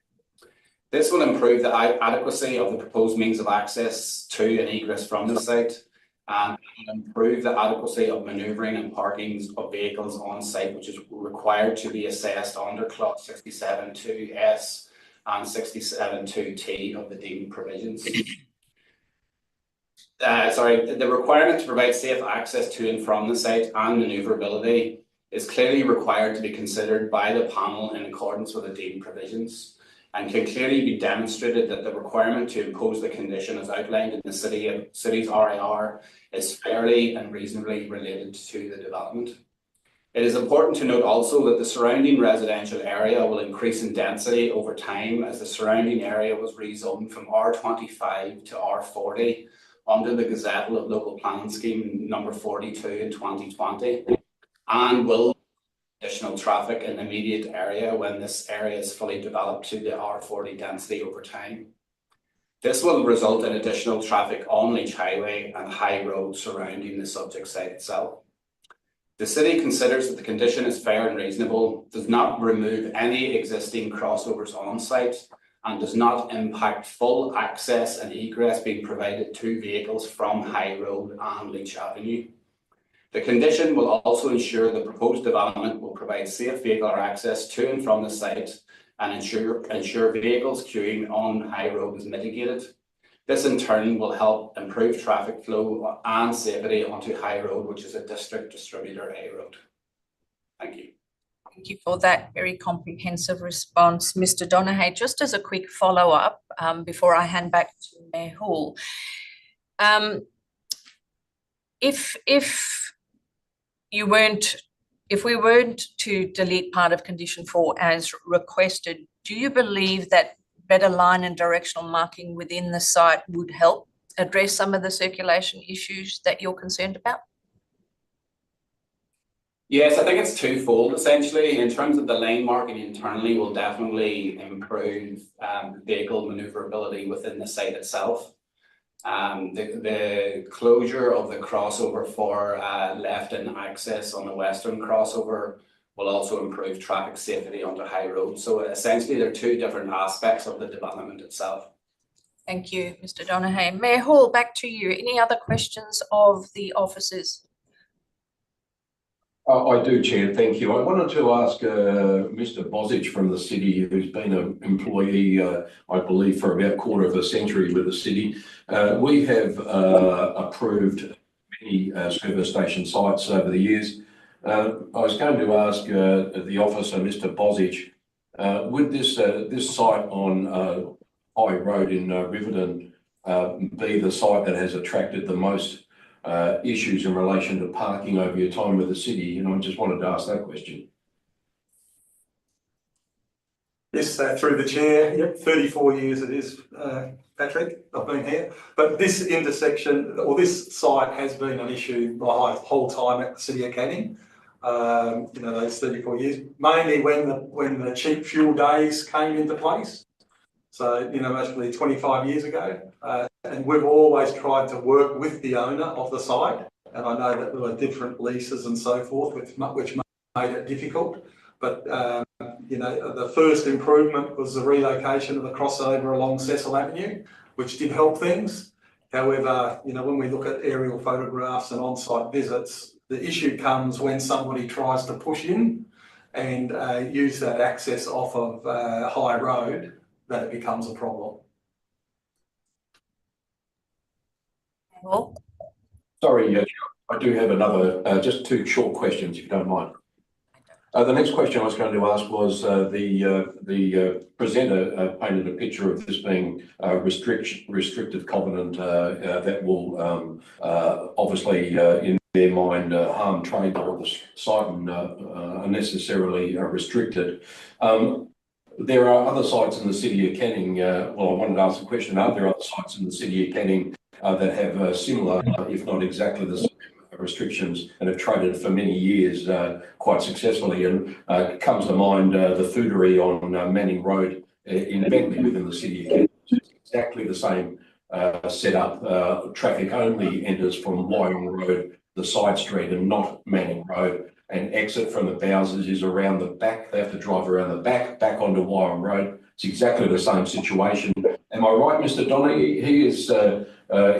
This will improve the adequacy of the proposed means of access to and egress from the site, and improve the adequacy of manoeuvring and parking of vehicles on site, which is required to be assessed under clause 67.2S and 67.2T of the deemed provisions. The requirement to provide safe access to and from the site and manoeuvrability is clearly required to be considered by the panel in accordance with the deemed provisions, and can clearly be demonstrated that the requirement to impose the condition as outlined in the city's RIR is fairly and reasonably related to the development. It is important to note also that the surrounding residential area will increase in density over time, as the surrounding area was rezoned from R25 to R40 under the Gazette of Local Planning Scheme number 42 in 2020, and will additional traffic in the immediate area when this area is fully developed to the R40 density over time. This will result in additional traffic on Leach Highway and High Road surrounding the subject site itself. The city considers that the condition is fair and reasonable, does not remove any existing crossovers on site, and does not impact full access and egress being provided to vehicles from High Road and Leach Avenue. The condition will also ensure the proposed development will provide safe vehicular access to and from the site, and ensure vehicles queuing on High Road is mitigated. This in turn will help improve traffic flow and safety onto High Road, which is a district distributor A road. Thank you. Thank you for that very comprehensive response, Mr. Donaghy. Just as a quick follow-up, before I hand back to Mayor Hall, if we weren't to delete part of condition 4 as requested, do you believe that better line and directional marking within the site would help address some of the circulation issues that you're concerned about? Yes, I think it's twofold essentially. In terms of the lane marking internally will definitely improve vehicle manoeuvrability within the site itself. The closure of the crossover for left-in access on the western crossover will also improve traffic safety onto High Road. So essentially there are two different aspects of the development itself. Thank you, Mr. Donaghy. Mayor Hall, back to you. Any other questions of the officers? I do, Chair, thank you. I wanted to ask Mr. Bosic from the city, who's been an employee, I believe, for about a quarter of a century with the city. We have approved many service station sites over the years. I was going to ask the officer, Mr. Bosic, would this site on High Road in Riverton be the site that has attracted the most issues in relation to parking over your time with the city? And I just wanted to ask that question. Yes, through the chair, yep, 34 years it is, Patrick, I've been here. But this intersection, or this site has been an issue my whole time at the City of Canning, those 34 years, mainly when the cheap fuel days came into place. So, mostly 25 years ago. And we've always tried to work with the owner of the site. And I know that there were different leases and so forth, which made it difficult. But, the first improvement was the relocation of the crossover along Cecil Avenue, which did help things. However, when we look at aerial photographs and on-site visits, the issue comes when somebody tries to push in and use that access off of High Road, that it becomes a problem. Well, Sorry, I do have another, just two short questions, if you don't mind. The next question I was going to ask was the presenter painted a picture of this being a restrictive covenant that will obviously in their mind harm trade or the site and unnecessarily restricted. There are other sites in the city of Canning. Well, I wanted to ask a question. Are there other sites in the city of Canning that have similar, if not exactly the same restrictions and have traded for many years quite successfully? And comes to mind the foodery on Manning Road in Bentley within the city of Canning. It's exactly the same setup. Traffic only enters from Wyong Road, the side street, and not Manning Road. And exit from the Bowsers is around the back. They have to drive around the back onto Wyong Road. It's exactly the same situation. Am I right, Mr. Donaghy?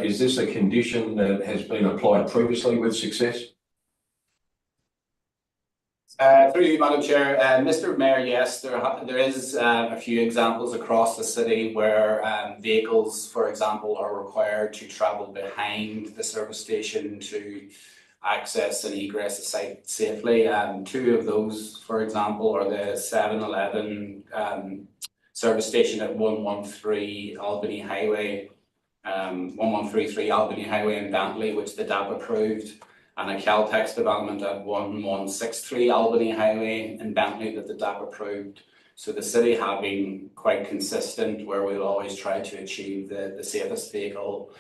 Is this a condition that has been applied previously with success? Through you, Madam Chair. Mr. Mayor, yes, there is a few examples across the city where vehicles, for example, are required to travel behind the service station to access and egress the site safely. Two of those, for example, are the 7-Eleven service station at 113 Albany Highway, 1133 Albany Highway in Bentley, which the DAP approved, and a Caltex development at 1163 Albany Highway in Bentley that the DAP approved. So the city have been quite consistent where we'll always try to achieve the safest vehicle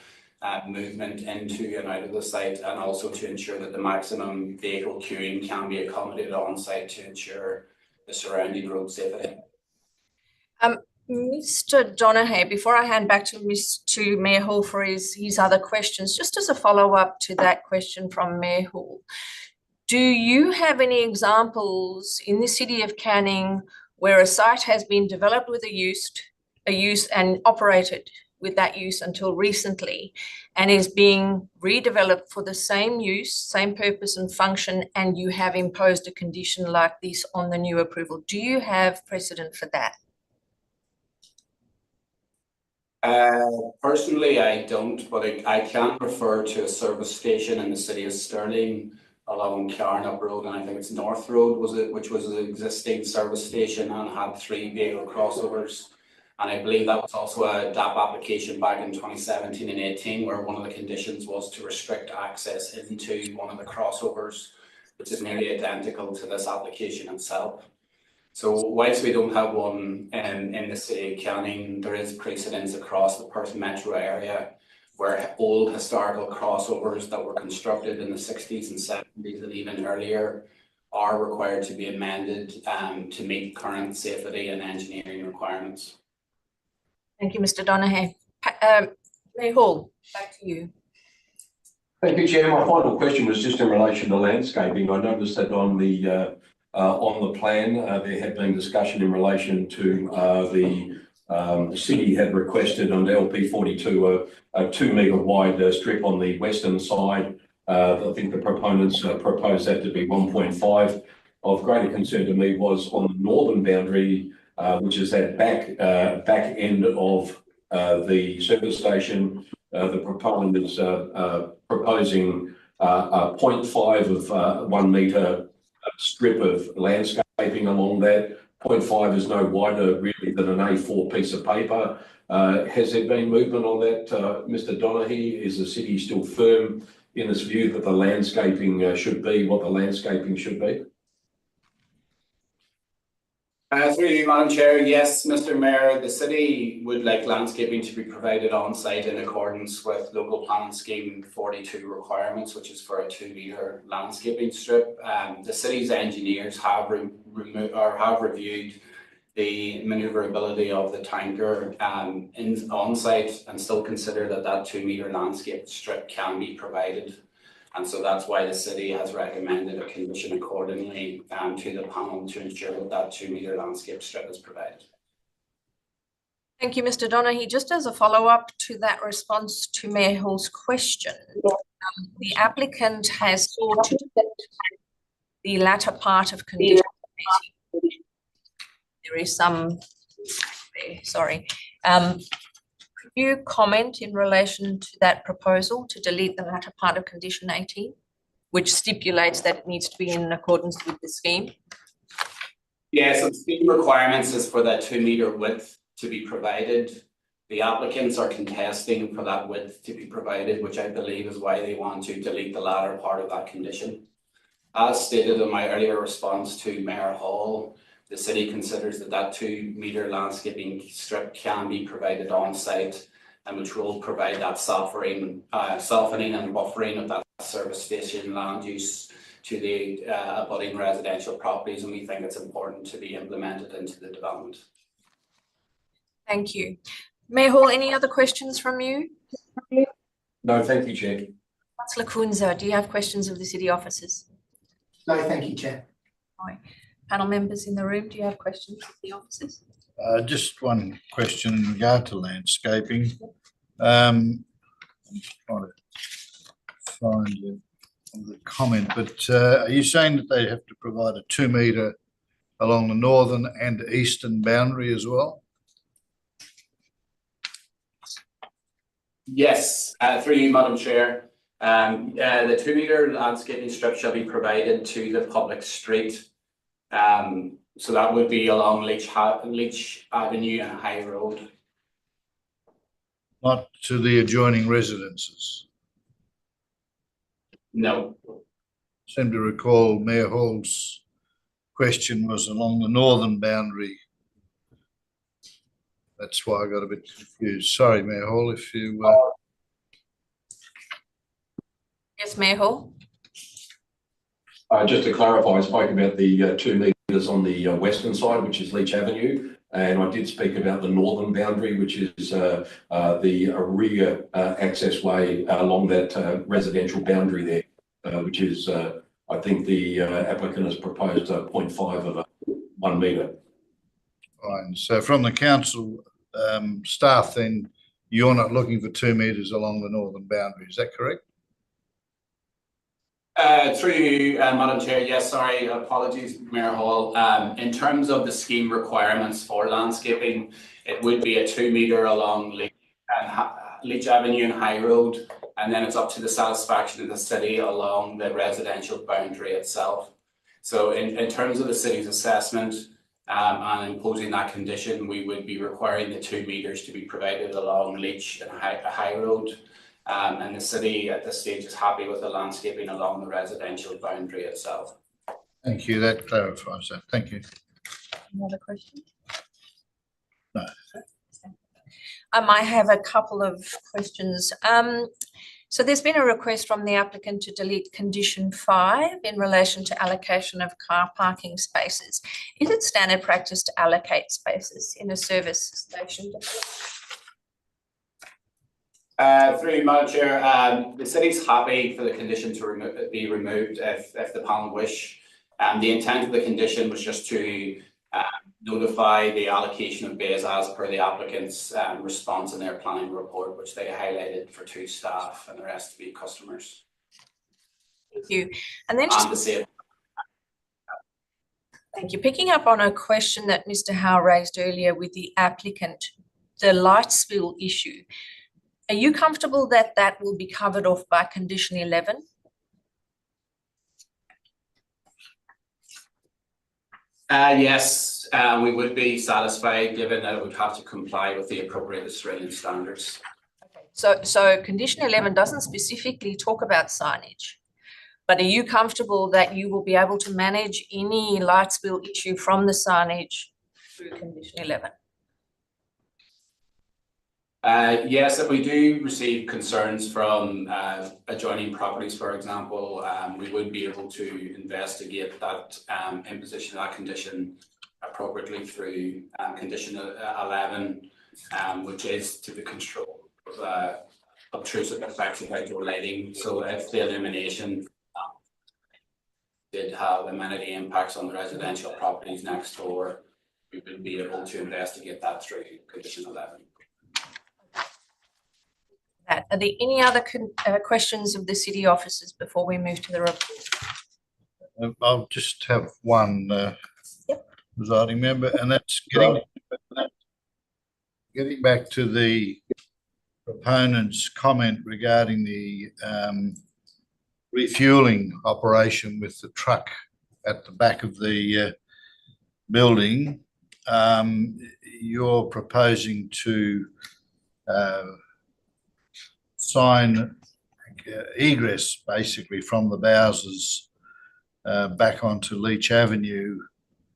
movement into and out of the site, and also to ensure that the maximum vehicle queuing can be accommodated on site to ensure the surrounding road safety. Mr. Donaghy, before I hand back to Mayor Hall for his other questions, just as a follow-up to that question from Mayor Hall, do you have any examples in the city of Canning where a site has been developed with a use and operated with that use until recently and is being redeveloped for the same use, same purpose and function, and you have imposed a condition like this on the new approval? Do you have precedent for that? Personally, I don't, but I can refer to a service station in the city of Stirling along Carnup Road, and I think it's North Road, which was an existing service station and had 3 vehicle crossovers. And I believe that was also a DAP application back in 2017 and 18, where one of the conditions was to restrict access into one of the crossovers, which is nearly identical to this application itself. So whilst we don't have one in the city of Canning, there is precedence across the Perth metro area where old historical crossovers that were constructed in the 60s and 70s and even earlier are required to be amended to meet current safety and engineering requirements. Thank you, Mr. Donaghy. Mayor Hall, back to you. Thank you, Chair. My final question was just in relation to landscaping. I noticed that on the plan, there had been discussion in relation to the city had requested under LP 42 a 2 metre wide strip on the western side. I think the proponents proposed that to be 1.5. Of greater concern to me was on the northern boundary, which is that back end of the service station. The proponent is proposing a 0.5 of 1 metre strip of landscaping along that. 0.5 is no wider really than an A4 piece of paper. Has there been movement on that, Mr. Donaghy? Is the city still firm in its view that the landscaping should be what the landscaping should be? Through you, Madam Chair, yes, Mr. Mayor, the city would like landscaping to be provided on site in accordance with local planning scheme 42 requirements, which is for a 2 metre landscaping strip. The city's engineers have reviewed the manoeuvrability of the tanker on site and still consider that 2 metre landscape strip can be provided. And so that's why the city has recommended a condition accordingly to the panel to ensure that 2 metre landscape strip is provided. Thank you, Mr. Donaghy. Just as a follow-up to that response to Mayor Hall's question, the applicant has sought to the latter part of condition 80. There is some, sorry. you comment in relation to that proposal to delete the latter part of condition 18, which stipulates that it needs to be in accordance with the scheme? Yeah, so the scheme requirements is for that 2 metre width to be provided. The applicants are contesting for that width to be provided, which I believe is why they want to delete the latter part of that condition. As stated in my earlier response to Mayor Hall, the city considers that that 2 metre landscaping strip can be provided on site, and which will provide that softening and buffering of that service station land use to the abutting residential properties, and we think it's important to be implemented into the development. Thank you. Mayor Hall, any other questions from you? No, thank you, Chair. Councillor Kunza, do you have questions of the city officers? No, thank you, Chair. Panel members in the room, do you have questions of the officers? Just one question in regard to landscaping. I'm trying to find the comment, but are you saying that they have to provide a 2 metre along the northern and eastern boundary as well? Yes, through you, Madam Chair. The 2 metre landscaping strip shall be provided to the public street. So that would be along Leach Avenue and High Road. Not to the adjoining residences? No. Seem to recall Mayor Hall's question was along the northern boundary. That's why I got a bit confused. Sorry, Mayor Hall, if you... Yes, Mayor Hall. Just to clarify, I spoke about the 2 metres on the western side, which is Leach Avenue, and I did speak about the northern boundary, which is the rear access way along that residential boundary there, which is, I think the applicant has proposed 0.5 of a 1 metre. Fine. So from the council staff, then you're not looking for 2 metres along the northern boundary, is that correct? Through you, Madam Chair, yes, sorry, apologies, Mayor Hall. In terms of the scheme requirements for landscaping, it would be a 2 metre along Leach Avenue and High Road, and then it's up to the satisfaction of the city along the residential boundary itself. So in terms of the city's assessment and imposing that condition, we would be requiring the 2 metres to be provided along Leach and High Road. And the city at this stage is happy with the landscaping along the residential boundary itself. Thank you. That clarifies that. Thank you. Any other questions? No. I have a couple of questions. So there's been a request from the applicant to delete condition 5 in relation to allocation of car parking spaces. Is it standard practice to allocate spaces in a service station? Through you, Madam Chair, the city's happy for the condition to be removed if the panel wish. The intent of the condition was just to notify the allocation of bays as per the applicant's response in their planning report, which they highlighted for 2 staff and the rest to be customers. Thank you. And then just thank you. Picking up on a question that Mr. Howe raised earlier with the applicant, the light spill issue. Are you comfortable that that will be covered off by condition 11? Yes, we would be satisfied given that it would have to comply with the appropriate Australian standards. Okay. So condition 11 doesn't specifically talk about signage, but are you comfortable that you will be able to manage any light spill issue from the signage through condition 11? Yes, if we do receive concerns from adjoining properties, for example, we would be able to investigate that imposition of that condition appropriately through condition 11, which is to the control of obtrusive effects of outdoor lighting. So if the illumination did have amenity impacts on the residential properties next door, we would be able to investigate that through condition 11. Are there any other questions of the city officers before we move to the report? I'll just have one presiding member, and that's getting back to the proponent's comment regarding the refueling operation with the truck at the back of the building. You're proposing to sign egress basically from the Bowsers back onto Leach Avenue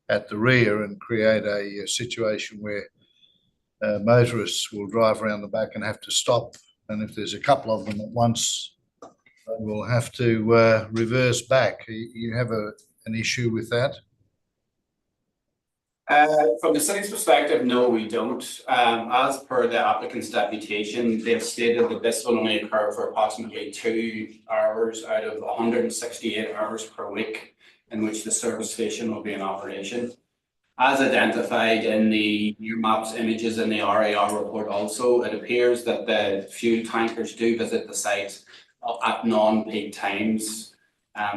at the rear and create a situation where motorists will drive around the back and have to stop. And if there's a couple of them at once, they will have to reverse back. You have an issue with that? From the city's perspective, no, we don't. As per the applicant's deputation, they've stated that this will only occur for approximately 2 hours out of 168 hours per week in which the service station will be in operation. As identified in the new maps images in the RAR report also, it appears that the fuel tankers do visit the site at non-peak times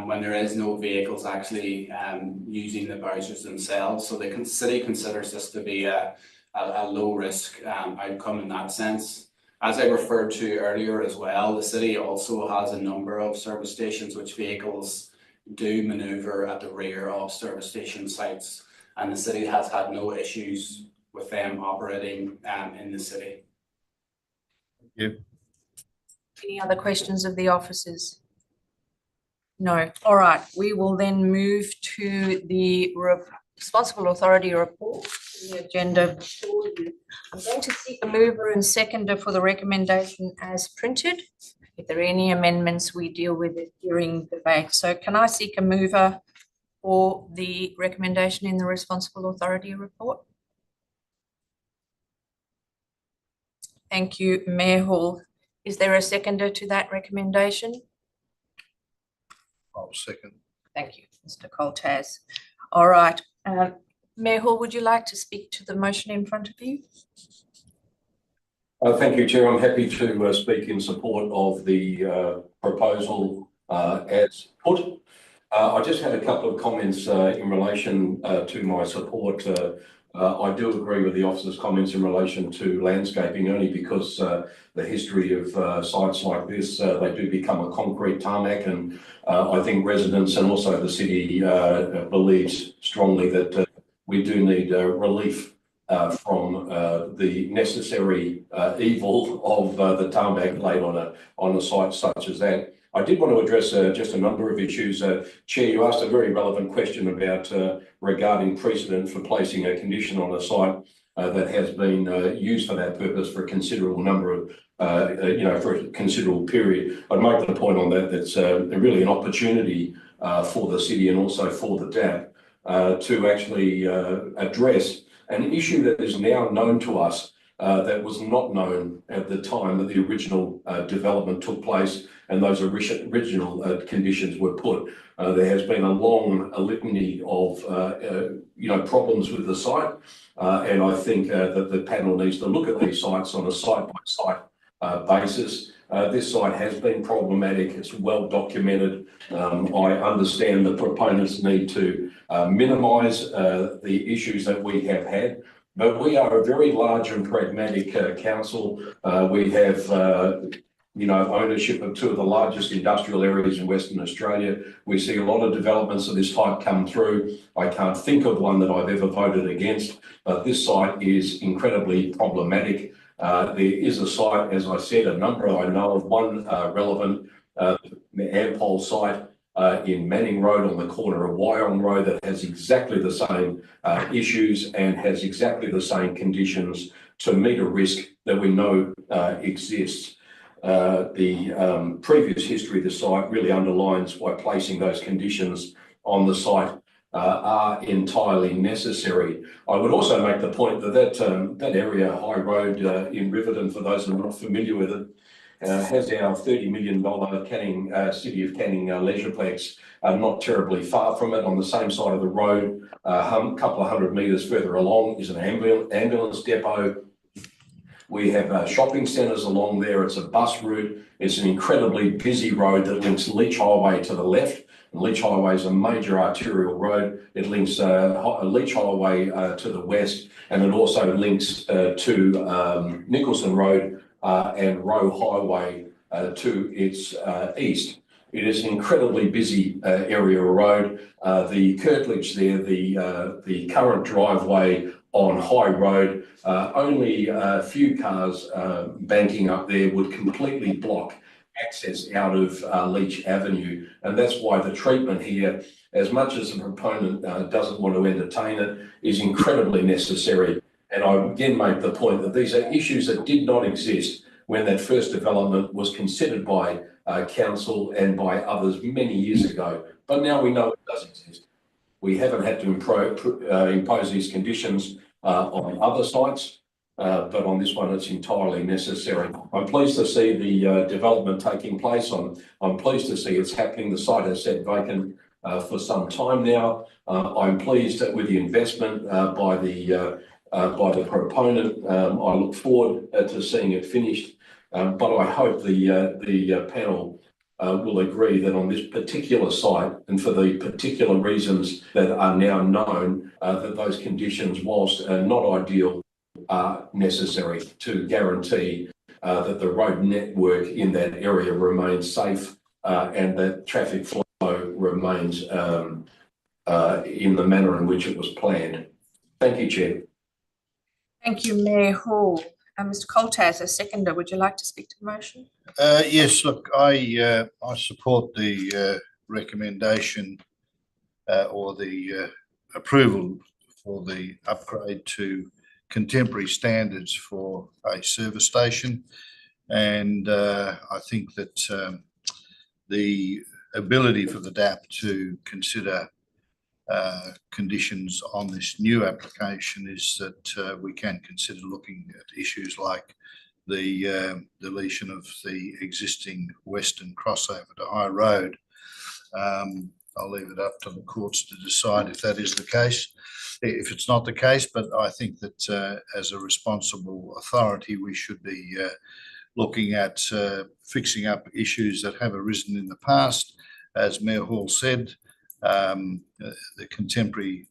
when there is no vehicles actually using the Bowsers themselves. So the city considers this to be a low risk outcome in that sense. As I referred to earlier as well, the city also has a number of service stations which vehicles do manoeuvre at the rear of service station sites. And the city has had no issues with them operating in the city. Thank you. Any other questions of the officers? No. All right. We will then move to the responsible authority report, the agenda before you. I'm going to seek a mover and seconder for the recommendation as printed. If there are any amendments, we deal with it during debate. So can I seek a mover for the recommendation in the responsible authority report? Thank you, Mayor Hall. Is there a seconder to that recommendation? I'll second. Thank you, Mr. Coltaz. All right. Mayor Hall, would you like to speak to the motion in front of you? Thank you, Chair. I'm happy to speak in support of the proposal as put. I just had a couple of comments in relation to my support. I do agree with the officer's comments in relation to landscaping, only because the history of sites like this, they do become a concrete tarmac, and I think residents and also the city believes strongly that we do need relief from the necessary evil of the tarmac laid on a site such as that. I did want to address just a number of issues. Chair, you asked a very relevant question about regarding precedent for placing a condition on a site that has been used for that purpose for a considerable number of, for a considerable period. I'd make the point on that that's really an opportunity for the city and also for the DAP to actually address an issue that is now known to us that was not known at the time that the original development took place and those original conditions were put. There has been a long litany of problems with the site, and I think that the panel needs to look at these sites on a site-by-site basis. This site has been problematic. It's well documented. I understand the proponents need to minimise the issues that we have had. But we are a very large and pragmatic council. We have, ownership of 2 of the largest industrial areas in Western Australia. We see a lot of developments of this type come through. I can't think of one that I've ever voted against, but this site is incredibly problematic. There is a site, as I said, a number I know of, one relevant Ampol site in Manning Road on the corner of Wyong Road that has exactly the same issues and has exactly the same conditions to meet a risk that we know exists. The previous history of the site really underlines why placing those conditions on the site are entirely necessary. I would also make the point that area, High Road in Riverton, for those who are not familiar with it, has our $30 million Canning, City of Canning Leisureplex not terribly far from it. On the same side of the road, a couple of 100 metres further along is an ambulance depot. We have shopping centres along there. It's a bus route. It's an incredibly busy road that links Leach Highway to the left. And Leach Highway is a major arterial road. It links Leach Highway to the west, and it also links to Nicholson Road and Roe Highway to its east. It is an incredibly busy area of road. The curtilage there, the current driveway on High Road, only a few cars banking up there would completely block access out of Leach Avenue. And that's why the treatment here, as much as the proponent doesn't want to entertain it, is incredibly necessary. And I again make the point that these are issues that did not exist when that first development was considered by council and by others many years ago. But now we know it does exist. We haven't had to impose these conditions on other sites, but on this one it's entirely necessary. I'm pleased to see the development taking place. I'm pleased to see it's happening. The site has sat vacant for some time now. I'm pleased with the investment by the proponent. I look forward to seeing it finished, but I hope the panel will agree that on this particular site, and for the particular reasons that are now known, that those conditions, whilst not ideal, are necessary to guarantee that the road network in that area remains safe and that traffic flow remains in the manner in which it was planned. Thank you, Chair. Thank you, Mayor Hall. Mr. Coltas, as seconder, would you like to speak to the motion? Yes, look, I support the recommendation or the approval for the upgrade to contemporary standards for a service station. And I think that the ability for the DAP to consider conditions on this new application is that we can consider looking at issues like the deletion of the existing western crossover to High Road. I'll leave it up to the courts to decide if that is the case. If it's not the case, but I think that as a responsible authority, we should be looking at fixing up issues that have arisen in the past. As Mayor Hall said, the contemporary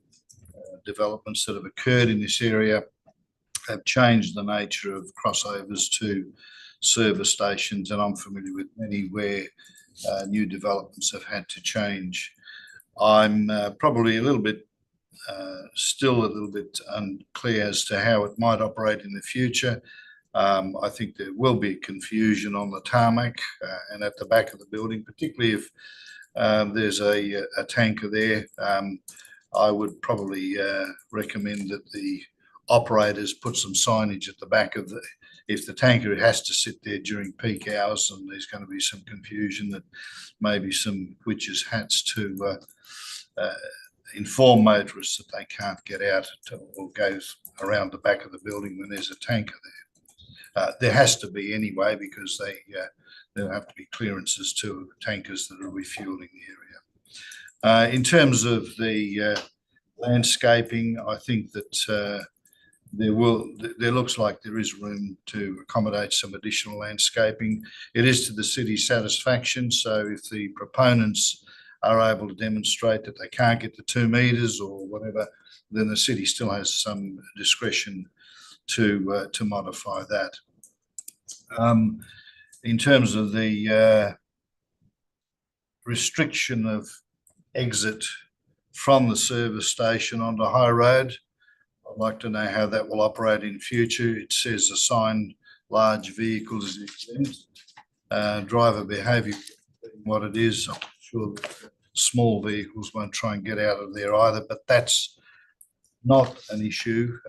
developments that have occurred in this area have changed the nature of crossovers to service stations, and I'm familiar with many where new developments have had to change. I'm probably still a little bit unclear as to how it might operate in the future. I think there will be confusion on the tarmac and at the back of the building, particularly if there's a tanker there. I would probably recommend that the operators put some signage at the back of if the tanker has to sit there during peak hours, and there's going to be some confusion, that maybe some witches' hats to inform motorists that they can't get out or go around the back of the building when there's a tanker there. There has to be anyway, because there'll have to be clearances to tankers that are refueling the area. In terms of the landscaping, I think that there looks like there is room to accommodate some additional landscaping. It is to the city's satisfaction, so if the proponents are able to demonstrate that they can't get the 2 metres or whatever, then the city still has some discretion to modify that. In terms of the restriction of exit from the service station onto High Road, I'd like to know how that will operate in future. It says assigned large vehicles exempt. Driver behaviour, what it is, I'm sure small vehicles won't try and get out of there either, but that's not an issue.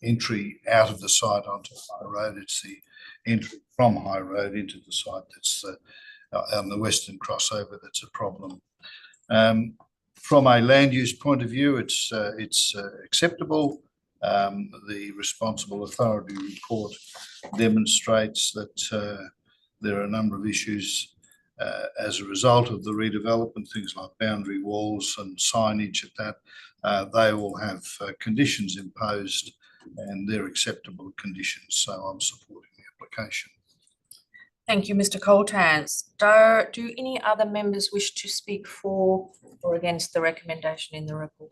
Entry out of the site onto High Road, it's the entry from High Road into the site that's on the western crossover that's a problem. From a land use point of view, it's acceptable. The responsible authority report demonstrates that there are a number of issues as a result of the redevelopment, things like boundary walls and signage at that. They all have conditions imposed, and they're acceptable conditions, so I'm supporting the application. Thank you, Mr. Coltas. Do any other members wish to speak for or against the recommendation in the report?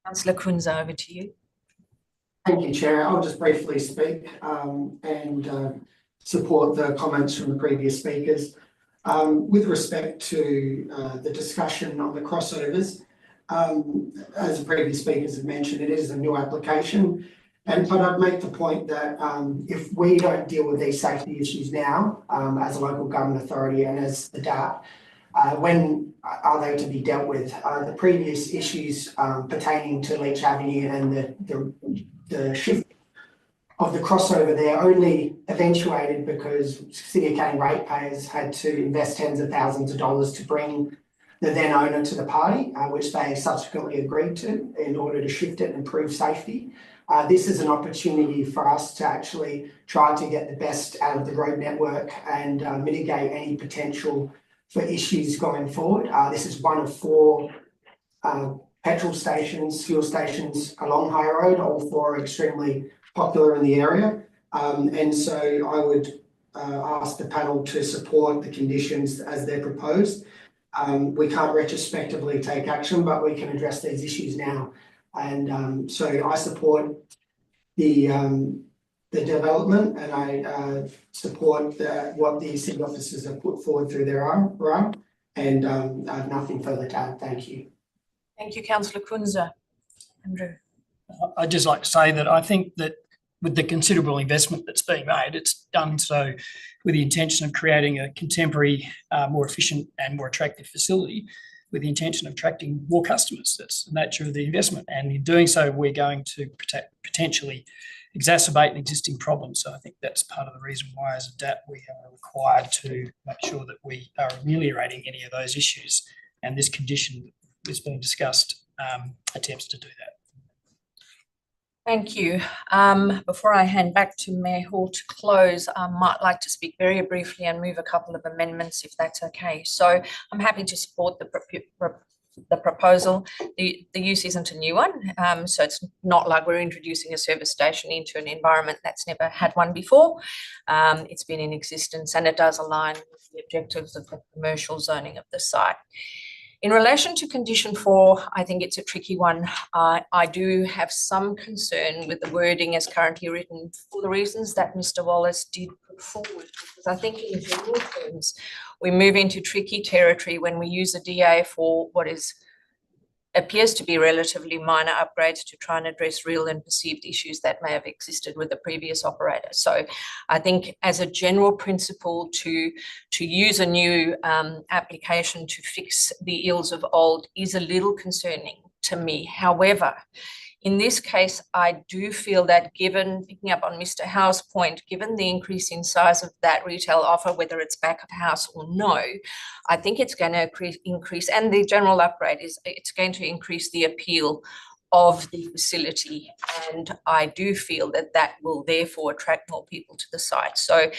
Councillor Kunz, over to you. Thank you, Chair. I'll just briefly speak and support the comments from the previous speakers. With respect to the discussion on the crossovers, as the previous speakers have mentioned, it is a new application. But I'd make the point that if we don't deal with these safety issues now, as a local government authority and as the DAP, when are they to be dealt with? The previous issues pertaining to Leach Avenue and the shift of the crossover there only eventuated because City of Canning ratepayers had to invest tens of thousands of dollars to bring the then owner to the party, which they subsequently agreed to in order to shift it and improve safety. This is an opportunity for us to actually try to get the best out of the road network and mitigate any potential for issues going forward. This is one of 4 petrol stations, fuel stations along High Road. All 4 are extremely popular in the area. And so I would ask the panel to support the conditions as they're proposed. We can't retrospectively take action, but we can address these issues now. And so I support the development, and I support what the city officers have put forward through their arm. And I have nothing further to add. Thank you. Thank you, Councillor Kunza. Andrew. I'd just like to say that I think that with the considerable investment that's being made, it's done so with the intention of creating a contemporary, more efficient and more attractive facility with the intention of attracting more customers. That's the nature of the investment. And in doing so, we're going to potentially exacerbate an existing problem. So I think that's part of the reason why as a DAP we are required to make sure that we are ameliorating any of those issues. And this condition that's being discussed attempts to do that. Thank you. Before I hand back to Mayor Hall to close, I might like to speak very briefly and move a couple of amendments, if that's okay. So I'm happy to support the proposal. The use isn't a new one, so it's not like we're introducing a service station into an environment that's never had one before. It's been in existence and it does align with the objectives of the commercial zoning of the site. In relation to condition 4, I think it's a tricky one. I do have some concern with the wording as currently written for the reasons that Mr. Wallace did put forward, because I think in general terms, we move into tricky territory when we use a DA for what appears to be relatively minor upgrades to try and address real and perceived issues that may have existed with the previous operator. So I think as a general principle to use a new application to fix the ills of old is a little concerning to me. However, in this case, I do feel that given, picking up on Mr. Howe's point, given the increase in size of that retail offer, whether it's back of house or no, I think it's going to increase, and the general upgrade it's going to increase the appeal of the facility. And I do feel that that will therefore attract more people to the site. So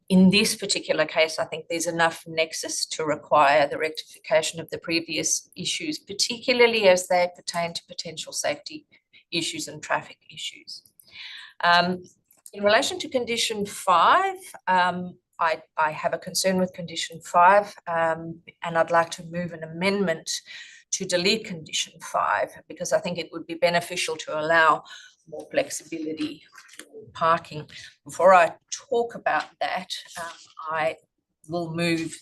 in this particular case, I think there's enough nexus to require the rectification of the previous issues, particularly as they pertain to potential safety issues and traffic issues. In relation to condition 5, I have a concern with condition 5, and I'd like to move an amendment to delete condition 5, because I think it would be beneficial to allow more flexibility in parking. Before I talk about that, I will move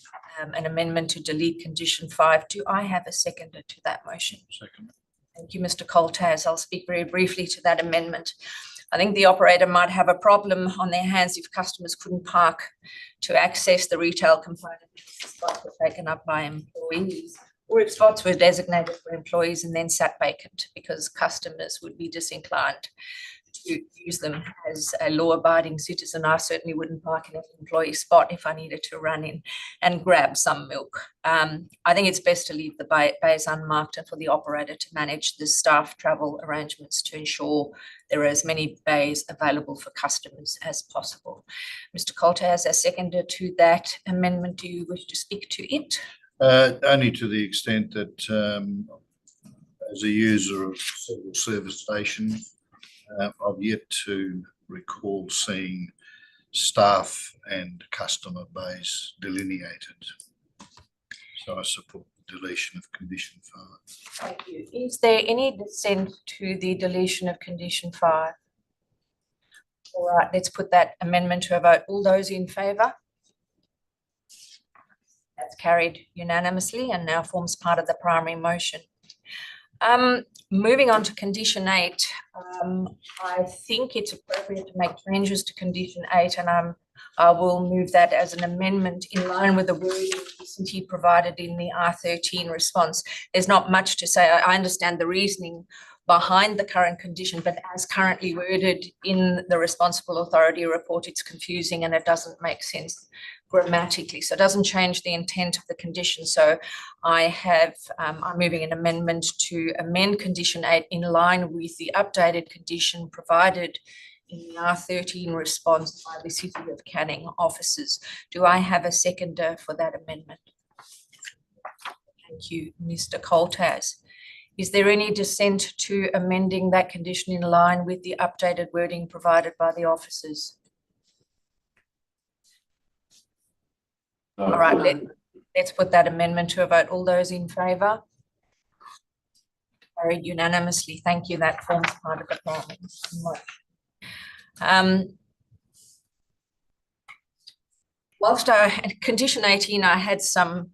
an amendment to delete condition 5. Do I have a seconder to that motion? Second. Thank you, Mr. Coltaz. I'll speak very briefly to that amendment. I think the operator might have a problem on their hands if customers couldn't park to access the retail component if spots were taken up by employees, or if spots were designated for employees and then sat vacant because customers would be disinclined to use them. As a law-abiding citizen, I certainly wouldn't park in an employee spot if I needed to run in and grab some milk. I think it's best to leave the bays unmarked and for the operator to manage the staff travel arrangements to ensure there are as many bays available for customers as possible. Mr. Coulter has a seconder to that amendment. Do you wish to speak to it? Only to the extent that as a user of several service stations, I've yet to recall seeing staff and customer base delineated. So I support the deletion of condition 5. Thank you. Is there any dissent to the deletion of condition 5? All right, let's put that amendment to a vote. All those in favour? That's carried unanimously and now forms part of the primary motion. Moving on to condition 8, I think it's appropriate to make changes to condition 8, and I will move that as an amendment in line with the wording the city provided in the R13 response. There's not much to say. I understand the reasoning behind the current condition, but as currently worded in the responsible authority report, it's confusing and it doesn't make sense grammatically. So it doesn't change the intent of the condition. So I'm moving an amendment to amend condition 8 in line with the updated condition provided in the R13 response by the City of Canning officers. Do I have a seconder for that amendment? Thank you, Mr. Coltaz. Is there any dissent to amending that condition in line with the updated wording provided by the officers? No. All right, let's put that amendment to a vote. All those in favour? Carried unanimously. Thank you. That forms part of the primary motion. Whilst condition 18 I had some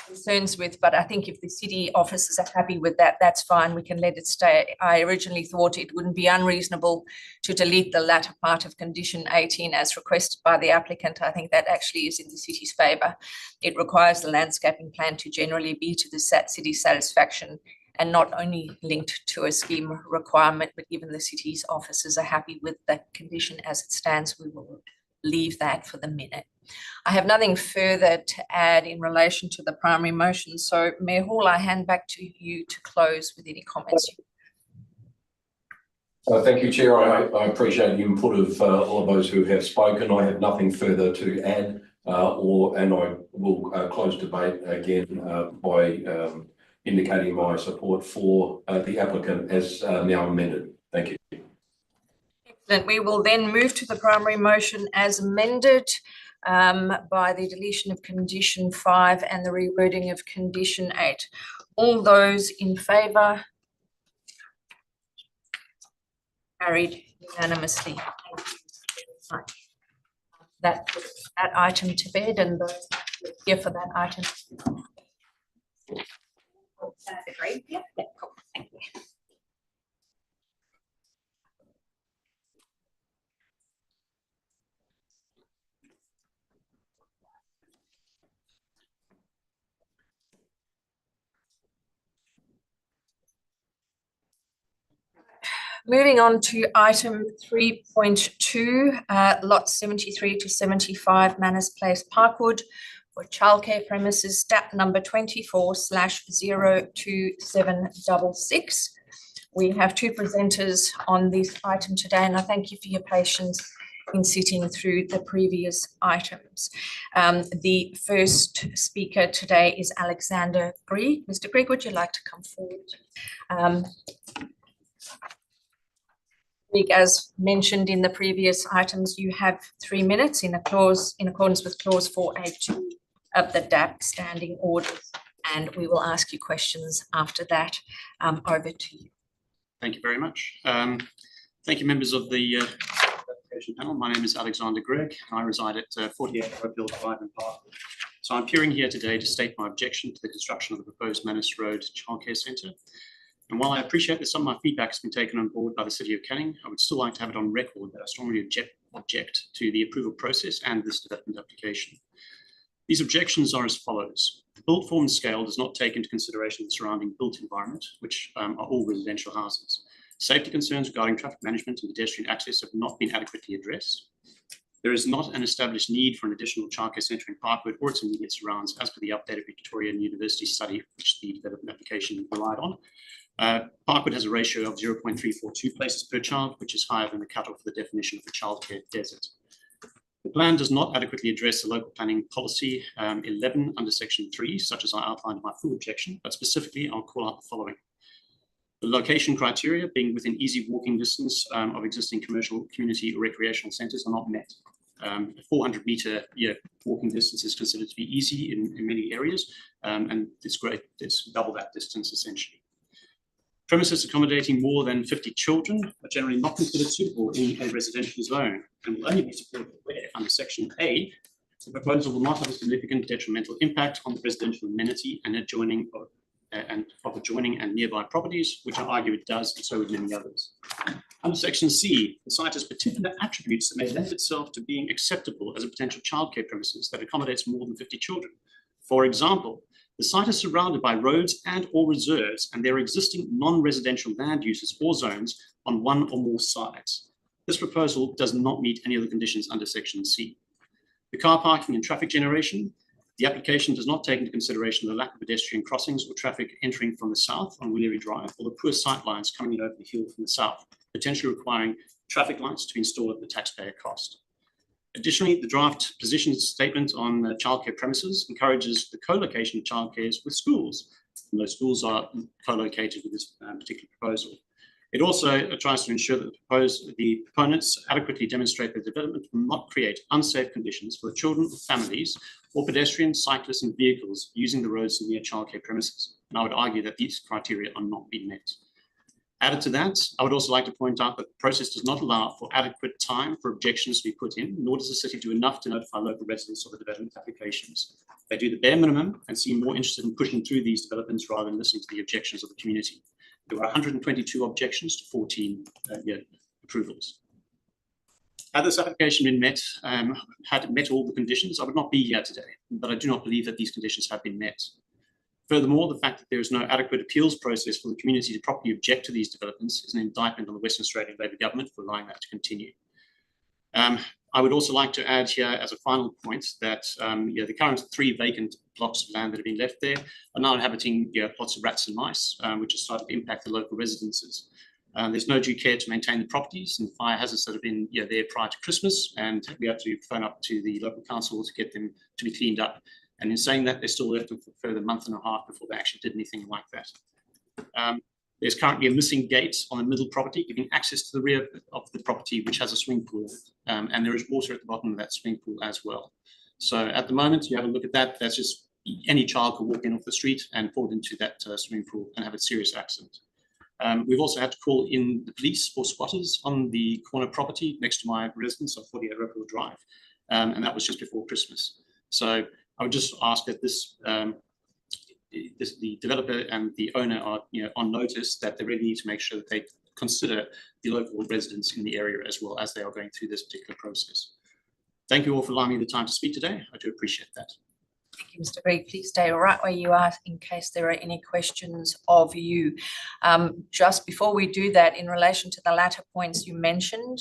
concerns with, but I think if the city officers are happy with that, that's fine. We can let it stay. I originally thought it wouldn't be unreasonable to delete the latter part of condition 18 as requested by the applicant. I think that actually is in the city's favour. It requires the landscaping plan to generally be to the city's satisfaction and not only linked to a scheme requirement, but given the city's officers are happy with the condition as it stands, we will leave that for the minute. I have nothing further to add in relation to the primary motion. So Mayor Hall, I hand back to you to close with any comments. Thank you, Chair. I appreciate the input of all of those who have spoken. I have nothing further to add, and I will close debate again by indicating my support for the applicant as now amended. Thank you. Excellent. We will then move to the primary motion as amended by the deletion of condition 5 and the rewording of condition 8. All those in favour? Carried unanimously. That puts that item to bed, and those here for that item. Great. Yeah, cool. Thank you. Moving on to item 3.2, lots 73 to 75 Manners Place, Parkwood, for childcare premises, stat number 24/02766. We have two presenters on this item today, and I thank you for your patience in sitting through the previous items. The first speaker today is Alexander Grieg. Mr. Grieg, would you like to come forward? As mentioned in the previous items, you have 3 minutes in accordance with clause 4A2 of the DAP standing orders, and we will ask you questions after that. Over to you. Thank you very much. Thank you, members of the application panel. My name is Alexander Grieg. I reside at 48 Roadfield Drive in Parkwood. So I'm appearing here today to state my objection to the construction of the proposed Manners Road Childcare Centre. And while I appreciate that some of my feedback has been taken on board by the City of Canning, I would still like to have it on record that I strongly object to the approval process and this development application. These objections are as follows. The built form scale does not take into consideration the surrounding built environment, which are all residential houses. Safety concerns regarding traffic management and pedestrian access have not been adequately addressed. There is not an established need for an additional childcare centre in Parkwood or its immediate surrounds as per the updated Victorian University study, which the development application relied on. Parkwood has a ratio of 0.342 places per child, which is higher than the cutoff for the definition of a childcare desert. The plan does not adequately address the local planning policy 11 under section 3, such as I outlined in my full objection, but specifically I'll call out the following. The location criteria, being within easy walking distance of existing commercial, community or recreational centres, are not met. A 400 metre walking distance is considered to be easy in many areas, and it's great. It's double that distance essentially. Premises accommodating more than 50 children are generally not considered suitable in a residential zone and will only be supported where, under Section A, the proposal will not have a significant detrimental impact on the residential amenity and adjoining and nearby properties, which I argue it does, and so would many others. Under Section C, the site has particular attributes that may lend itself to being acceptable as a potential childcare premises that accommodates more than 50 children. For example, the site is surrounded by roads and or reserves, and there are existing non-residential land uses or zones on one or more sites. This proposal does not meet any of the conditions under Section C. The car parking and traffic generation, the application does not take into consideration the lack of pedestrian crossings or traffic entering from the south on Willery Drive, or the poor sight lines coming in over the hill from the south, potentially requiring traffic lights to be installed at the taxpayer cost. Additionally, the draft position statement on childcare premises encourages the co-location of childcares with schools, and those schools are co-located with this particular proposal. It also tries to ensure that the proponents adequately demonstrate that development will not create unsafe conditions for the children, families, or pedestrians, cyclists, and vehicles using the roads near childcare premises. And I would argue that these criteria are not being met. Added to that, I would also like to point out that the process does not allow for adequate time for objections to be put in, nor does the city do enough to notify local residents of the development applications. They do the bare minimum and seem more interested in pushing through these developments rather than listening to the objections of the community. There were 122 objections to 14 approvals. Had this application been met, had met all the conditions, I would not be here today, but I do not believe that these conditions have been met. Furthermore, the fact that there is no adequate appeals process for the community to properly object to these developments is an indictment on the Western Australian Labor government for allowing that to continue. I would also like to add here as a final point that the current 3 vacant blocks of land that have been left there are now inhabiting plots of rats and mice, which has started to impact the local residences. There's no due care to maintain the properties and fire hazards that have been there prior to Christmas, and we have to phone up to the local council to get them to be cleaned up. And in saying that, they still left them for a further month and a half before they actually did anything like that. There's currently a missing gate on the middle property, giving access to the rear of the property, which has a swimming pool. And there is water at the bottom of that swimming pool as well. So at the moment, you have a look at that. That's just any child could walk in off the street and fall into that swimming pool and have a serious accident. We've also had to call in the police for squatters on the corner property next to my residence on 48 Rockville Drive. And that was just before Christmas. So I would just ask that the developer and the owner are on notice that they really need to make sure that they consider the local residents in the area as well as they are going through this particular process. Thank you all for allowing me the time to speak today. I do appreciate that. Thank you, Mr. Grigg. Please stay right where you are in case there are any questions of you. Just before we do that, in relation to the latter points you mentioned,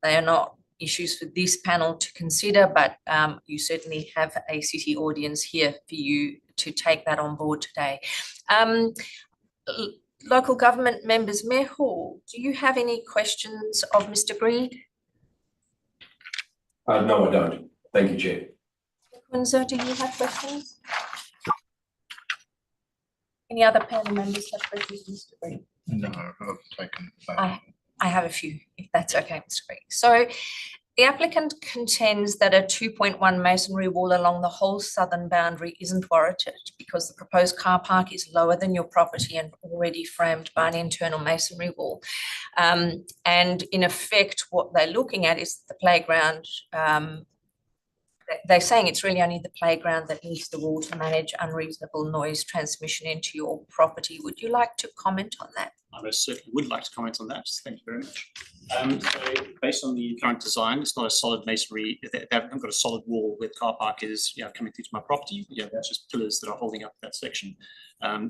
they are not issues for this panel to consider, but you certainly have a city audience here for you to take that on board today. Local government members, Mayor Hall, do you have any questions of Mr. Grigg? No, I don't. Thank you, Chair. Kunza, do you have questions? Any other panel members have questions, Mr. Grigg? No, I've taken. I have a few, if that's okay, Mr. Grigg. So the applicant contends that a 2.1 masonry wall along the whole southern boundary isn't warranted because the proposed car park is lower than your property and already framed by an internal masonry wall. And in effect, what they're looking at is the playground. They're saying it's really only the playground that needs the wall to manage unreasonable noise transmission into your property. Would you like to comment on that? I most certainly would like to comment on that. Thank you very much. So based on the current design, it's not a solid masonry. They haven't got a solid wall where the car park is coming through to my property. That's just pillars that are holding up that section.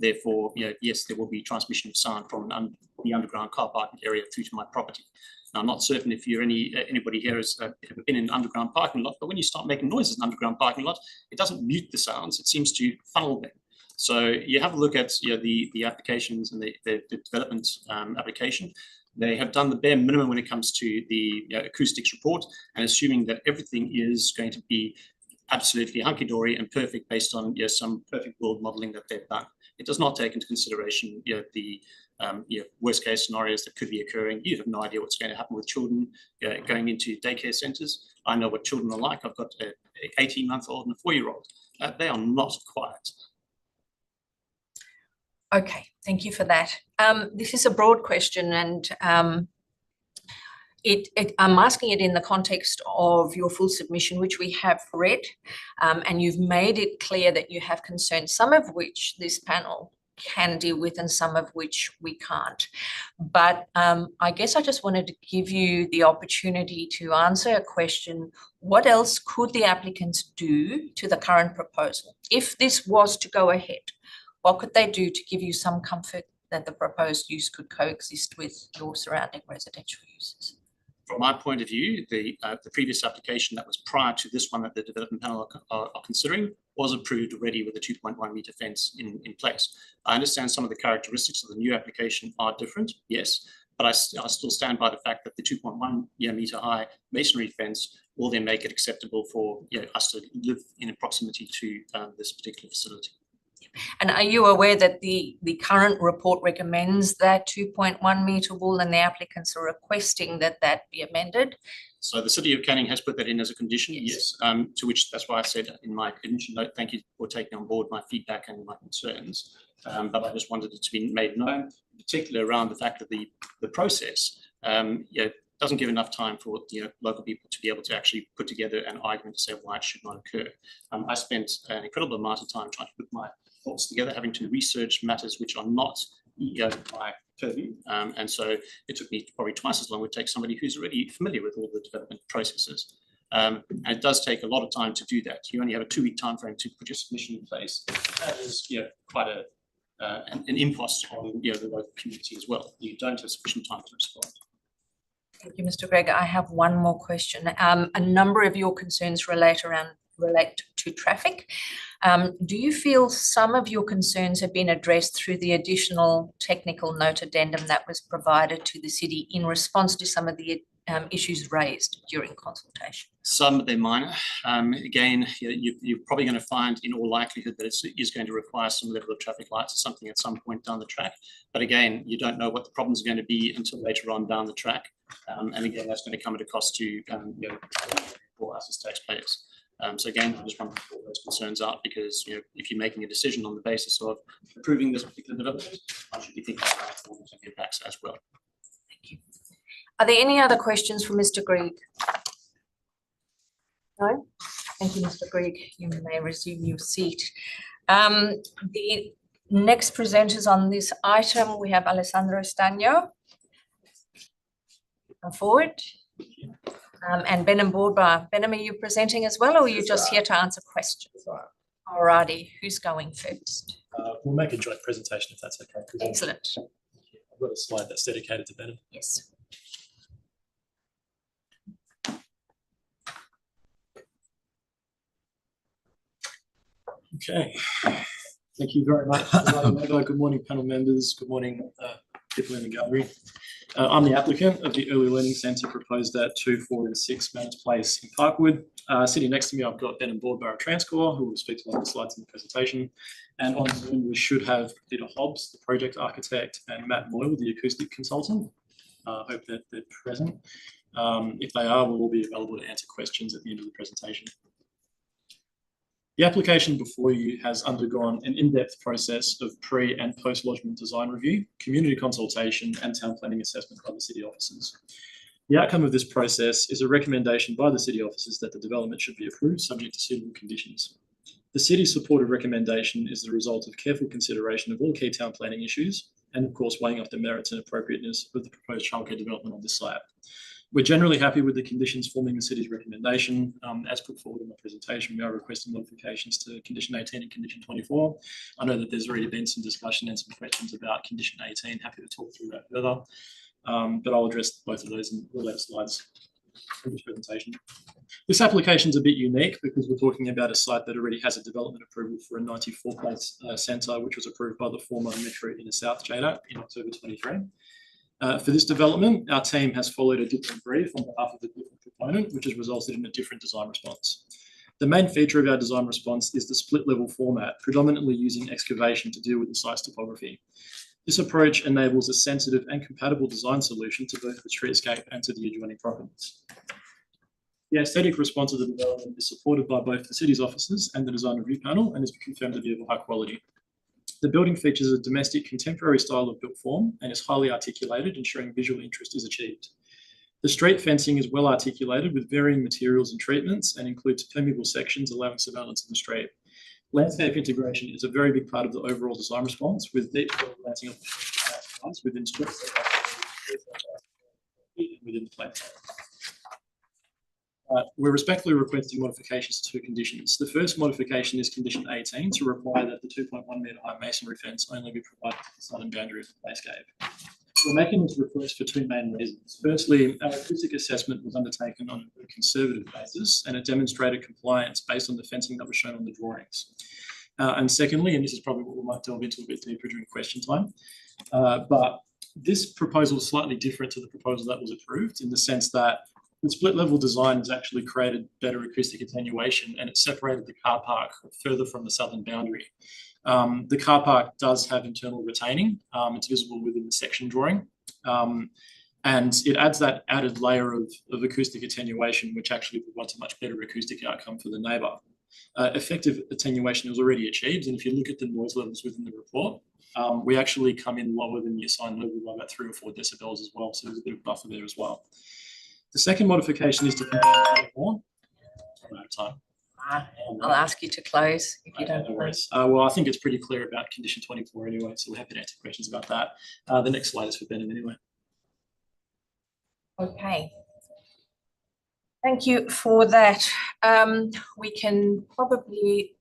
Therefore, yes, there will be transmission of sound from the underground car parking area through to my property. Now, I'm not certain if you're anybody here has ever been in an underground parking lot, but when you start making noises in an underground parking lot, it doesn't mute the sounds. It seems to funnel them. So you have a look at the applications and the development application. They have done the bare minimum when it comes to the acoustics report, and assuming that everything is going to be absolutely hunky-dory and perfect based on some perfect world modeling that they've done. It does not take into consideration the worst case scenarios that could be occurring. You have no idea what's going to happen with children going into daycare centres. I know what children are like. I've got an 18-month-old and a 4-year-old. They are not quiet. Okay, thank you for that. This is a broad question, and I'm asking it in the context of your full submission, which we have read, and you've made it clear that you have concerns, some of which this panel can deal with and some of which we can't. But I guess I just wanted to give you the opportunity to answer a question. What else could the applicants do to the current proposal? If this was to go ahead, what could they do to give you some comfort that the proposed use could coexist with your surrounding residential uses? From my point of view, the previous application that was prior to this one that the development panel are considering was approved already with a 2.1 metre fence in place. I understand some of the characteristics of the new application are different, yes, but I still stand by the fact that the 2.1 metre high masonry fence will then make it acceptable for us to live in proximity to this particular facility. And are you aware that the current report recommends that 2.1 metre wall, and the applicants are requesting that that be amended? So the City of Canning has put that in as a condition, yes, to which that's why I said in my initial note, thank you for taking on board my feedback and my concerns. But I just wanted it to be made known, particularly around the fact that the process doesn't give enough time for local people to be able to actually put together an argument to say why it should not occur. I spent an incredible amount of time trying to put my thoughts together, having to research matters which are not my purview, and so it took me probably twice as long as it would take somebody who's already familiar with all the development processes. And it does take a lot of time to do that. You only have a 2-week time frame to put your submission in place. That is quite an impost on the local community as well. You don't have sufficient time to respond. Thank you, Mr. Gregg. I have one more question. A number of your concerns relate to traffic. Do you feel some of your concerns have been addressed through the additional technical note addendum that was provided to the city in response to some of the issues raised during consultation? Some of them minor. Again, you're probably going to find in all likelihood that it is going to require some level of traffic lights or something at some point down the track. But again, you don't know what the problems are going to be until later on down the track. And again, that's going to come at a cost to for us as taxpayers. So again, I just want to put those concerns out because if you're making a decision on the basis of approving this particular development, I should be thinking about the impacts as well. Thank you. Are there any other questions for Mr. Gregg? No? Thank you, Mr. Gregg. You may resume your seat. The next presenters on this item, we have Alessandro Stagno. Come forward. And Benham Boardbar. Benham, are you presenting as well, or are you just here to answer questions? Alrighty, who's going first? We'll make a joint presentation if that's okay. Excellent. I've got a slide that's dedicated to Benham. Yes. Okay. Thank you very much. Good morning, panel members. Good morning, people in the gallery. I'm the applicant of the Early Learning Centre proposed at 2, 4 and 6 Manners Place in Parkwood. Sitting next to me, I've got Benham Boardbar Transcore, who will speak to one of the slides in the presentation. And on Zoom, we should have Peter Hobbs, the project architect, and Matt Moyle, the acoustic consultant. I hope that they're present. If they are, we will be available to answer questions at the end of the presentation. The application before you has undergone an in-depth process of pre- and post-lodgement design review, community consultation, and town planning assessment by the city officers. The outcome of this process is a recommendation by the city officers that the development should be approved subject to suitable conditions. The city's supported recommendation is the result of careful consideration of all key town planning issues and, of course, weighing up the merits and appropriateness of the proposed childcare development on this site. We're generally happy with the conditions forming the city's recommendation. As put forward in my presentation, we are requesting modifications to condition 18 and condition 24. I know that there's already been some discussion and some questions about condition 18. Happy to talk through that further, but I'll address both of those in the later slides in this presentation. This application is a bit unique because we're talking about a site that already has a development approval for a 94-place centre, which was approved by the former Metro Inner South JDAP in October 23. For this development, our team has followed a different brief on behalf of the different proponent, which has resulted in a different design response. The main feature of our design response is the split level format, predominantly using excavation to deal with the site's topography. This approach enables a sensitive and compatible design solution to both the streetscape and to the adjoining properties. The aesthetic response to the development is supported by both the city's officers and the design review panel and is confirmed to be of high quality. The building features a domestic contemporary style of built form and is highly articulated, ensuring visual interest is achieved. The street fencing is well articulated with varying materials and treatments and includes permeable sections allowing surveillance of the street. Landscape integration is a very big part of the overall design response, with deep planting opportunities within strips within the plan. We're respectfully requesting modifications to two conditions. The first modification is condition 18 to require that the 2.1 metre high masonry fence only be provided to the southern boundary of the playscape. We're making this request for two main reasons. Firstly, our acoustic assessment was undertaken on a conservative basis and it demonstrated compliance based on the fencing that was shown on the drawings. And secondly, and this is probably what we might delve into a bit deeper during question time, but this proposal is slightly different to the proposal that was approved in the sense that the split level design has actually created better acoustic attenuation and it separated the car park further from the southern boundary. The car park does have internal retaining. It's visible within the section drawing. And it adds that added layer of acoustic attenuation, which actually provides a much better acoustic outcome for the neighbour. Effective attenuation is already achieved. And if you look at the noise levels within the report, we actually come in lower than the assigned level by about 3 or 4 decibels as well. So there's a bit of buffer there as well. The second modification is to condition 24. Time. I'll ask you to close if you don't. No worries. Well, I think it's pretty clear about condition 24 anyway, so we're happy to answer questions about that. The next slide is for Benham anyway. Okay. Thank you for that. We can probably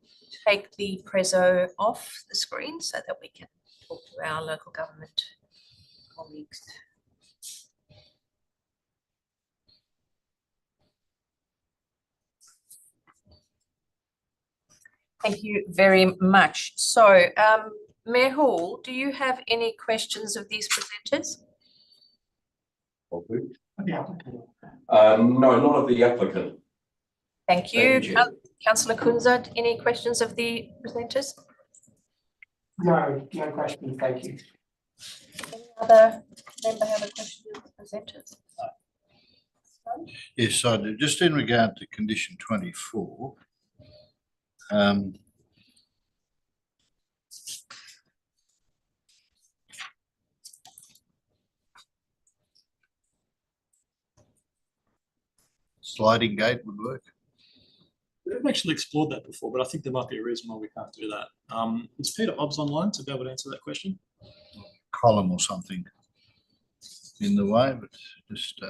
take the prezzo off the screen so that we can talk to our local government colleagues. Thank you very much. So, Mayor Hall, do you have any questions of these presenters? No, not of the applicant. Thank you. Thank you. Councillor Kunzert, any questions of the presenters? No, no questions, thank you. Any other member have a question of the presenters? Yes, I do. Just in regard to condition 24, sliding gate would work. We haven't actually explored that before, but I think there might be a reason why we can't do that. Is Peter Obbs online to be able to answer that question? Column or something in the way, but just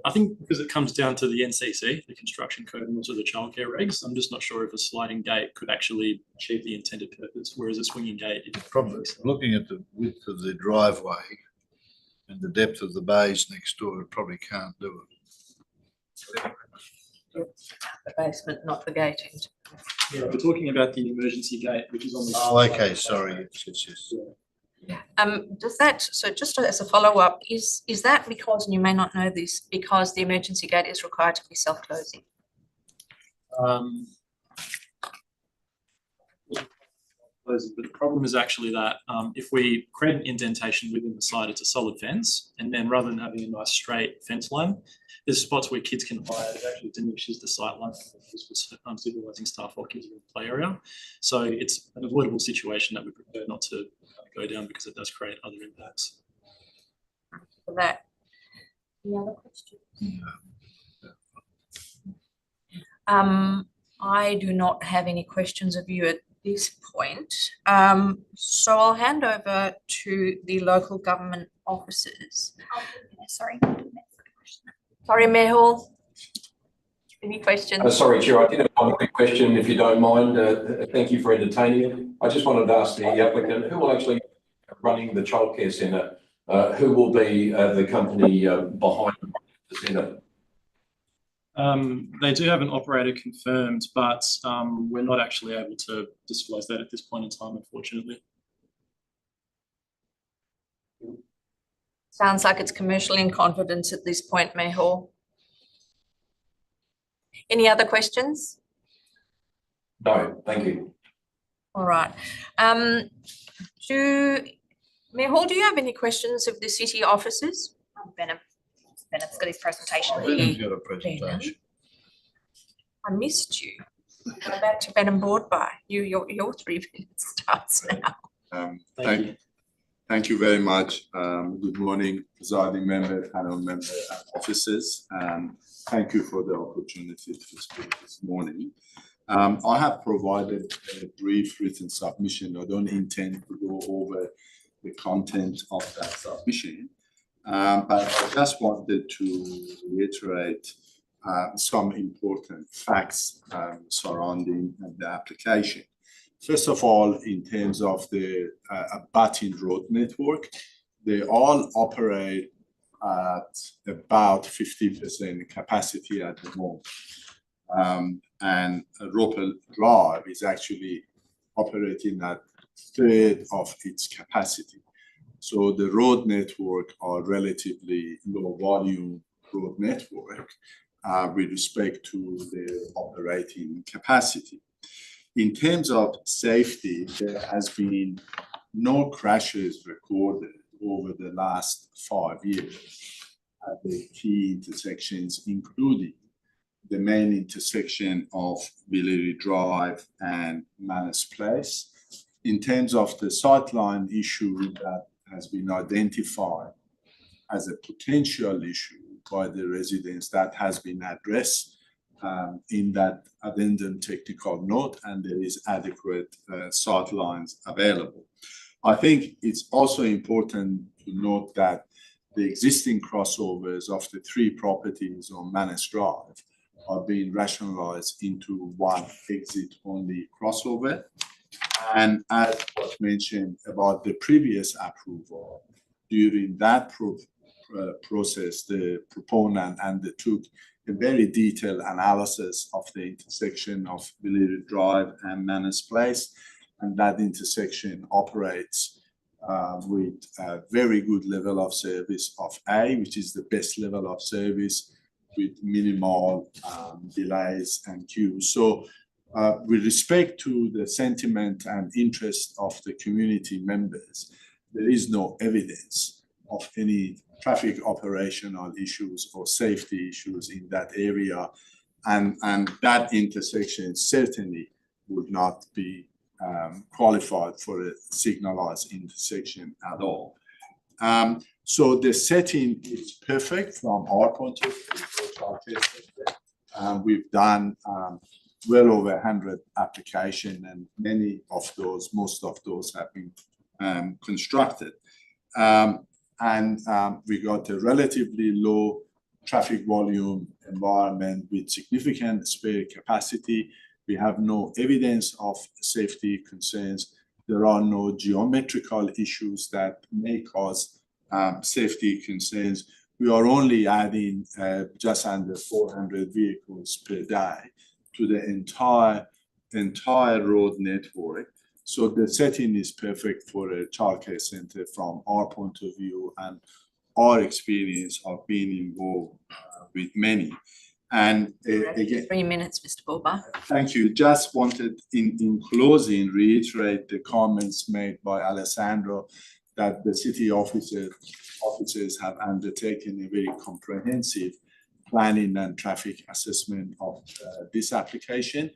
I think because it comes down to the NCC, the construction code, and also the childcare regs, I'm just not sure if a sliding gate could actually achieve the intended purpose, whereas a swinging gate. probably looking at the width of the driveway and the depth of the bays next door, it probably can't do it. The basement, not the gating. Yeah, we're talking about the emergency gate, which is on the. Oh, okay, sorry, yes. Does that, so just as a follow-up, is that because, and you may not know this, because the emergency gate is required to be self-closing? But the problem is actually that if we create an indentation within the site, it's a solid fence, and then rather than having a nice straight fence line, there's spots where kids can hide. It actually diminishes the sight line for supervising staff while kids are in the play area. So it's an avoidable situation that we prefer not to go down because it does create other impacts. For that. Any other questions? I do not have any questions of you at this point. So I'll hand over to the local government officers. Sorry. Sorry, Mayor Hall. Any questions? Sorry, Chair, I did have one quick question, if you don't mind. Thank you for entertaining it. I just wanted to ask the applicant, who will actually be running the childcare centre? Who will be the company behind the centre? They do have an operator confirmed, but we're not actually able to disclose that at this point in time, unfortunately. Sounds like it's commercial in confidence at this point, Mayor Hall. Any other questions? No, thank you. All right. Mayor Hall, do you have any questions of the city officers? Benham. Bennett's got his presentation. Ben's got a presentation. I missed you. Go back to Ben and board by. Your 3 minutes starts now. Thank you very much. Good morning, presiding member, panel member, and officers. Thank you for the opportunity to speak this morning. I have provided a brief written submission. I don't intend to go over the content of that submission, but I just wanted to reiterate some important facts surrounding the application. First of all, in terms of the abutting road network, they all operate at about 50% capacity at the moment. And Roper Drive is actually operating at third of its capacity. So the road network are relatively low volume road network with respect to the operating capacity. In terms of safety, there has been no crashes recorded over the last 5 years at the key intersections, including the main intersection of Villery Drive and Manus Place. In terms of the sightline issue that has been identified as a potential issue by the residents, that has been addressed in that addendum technical note, and there is adequate sightlines available. I think it's also important to note that the existing crossovers of the 3 properties on Manus Drive are being rationalized into one exit-only crossover. And as was mentioned about the previous approval, during that process, the proponent undertook a very detailed analysis of the intersection of Villery Drive and Manus Place, and that intersection operates with a very good level of service of A, which is the best level of service with minimal delays and queues. So with respect to the sentiment and interest of the community members, there is no evidence of any traffic operational issues or safety issues in that area. And that intersection certainly would not be qualified for a signalized intersection at all. So the setting is perfect from our point of view. We've done well over 100 applications, and most of those have been constructed. We got a relatively low traffic volume environment with significant spare capacity. We have no evidence of safety concerns. There are no geometrical issues that may cause safety concerns. We are only adding just under 400 vehicles per day to the entire road network. So the setting is perfect for a childcare center from our point of view and our experience of being involved with many. And again, 3 minutes, Mr. Borba. Thank you. Just wanted in closing reiterate the comments made by Alessandro that the city officers have undertaken a very comprehensive planning and traffic assessment of this application,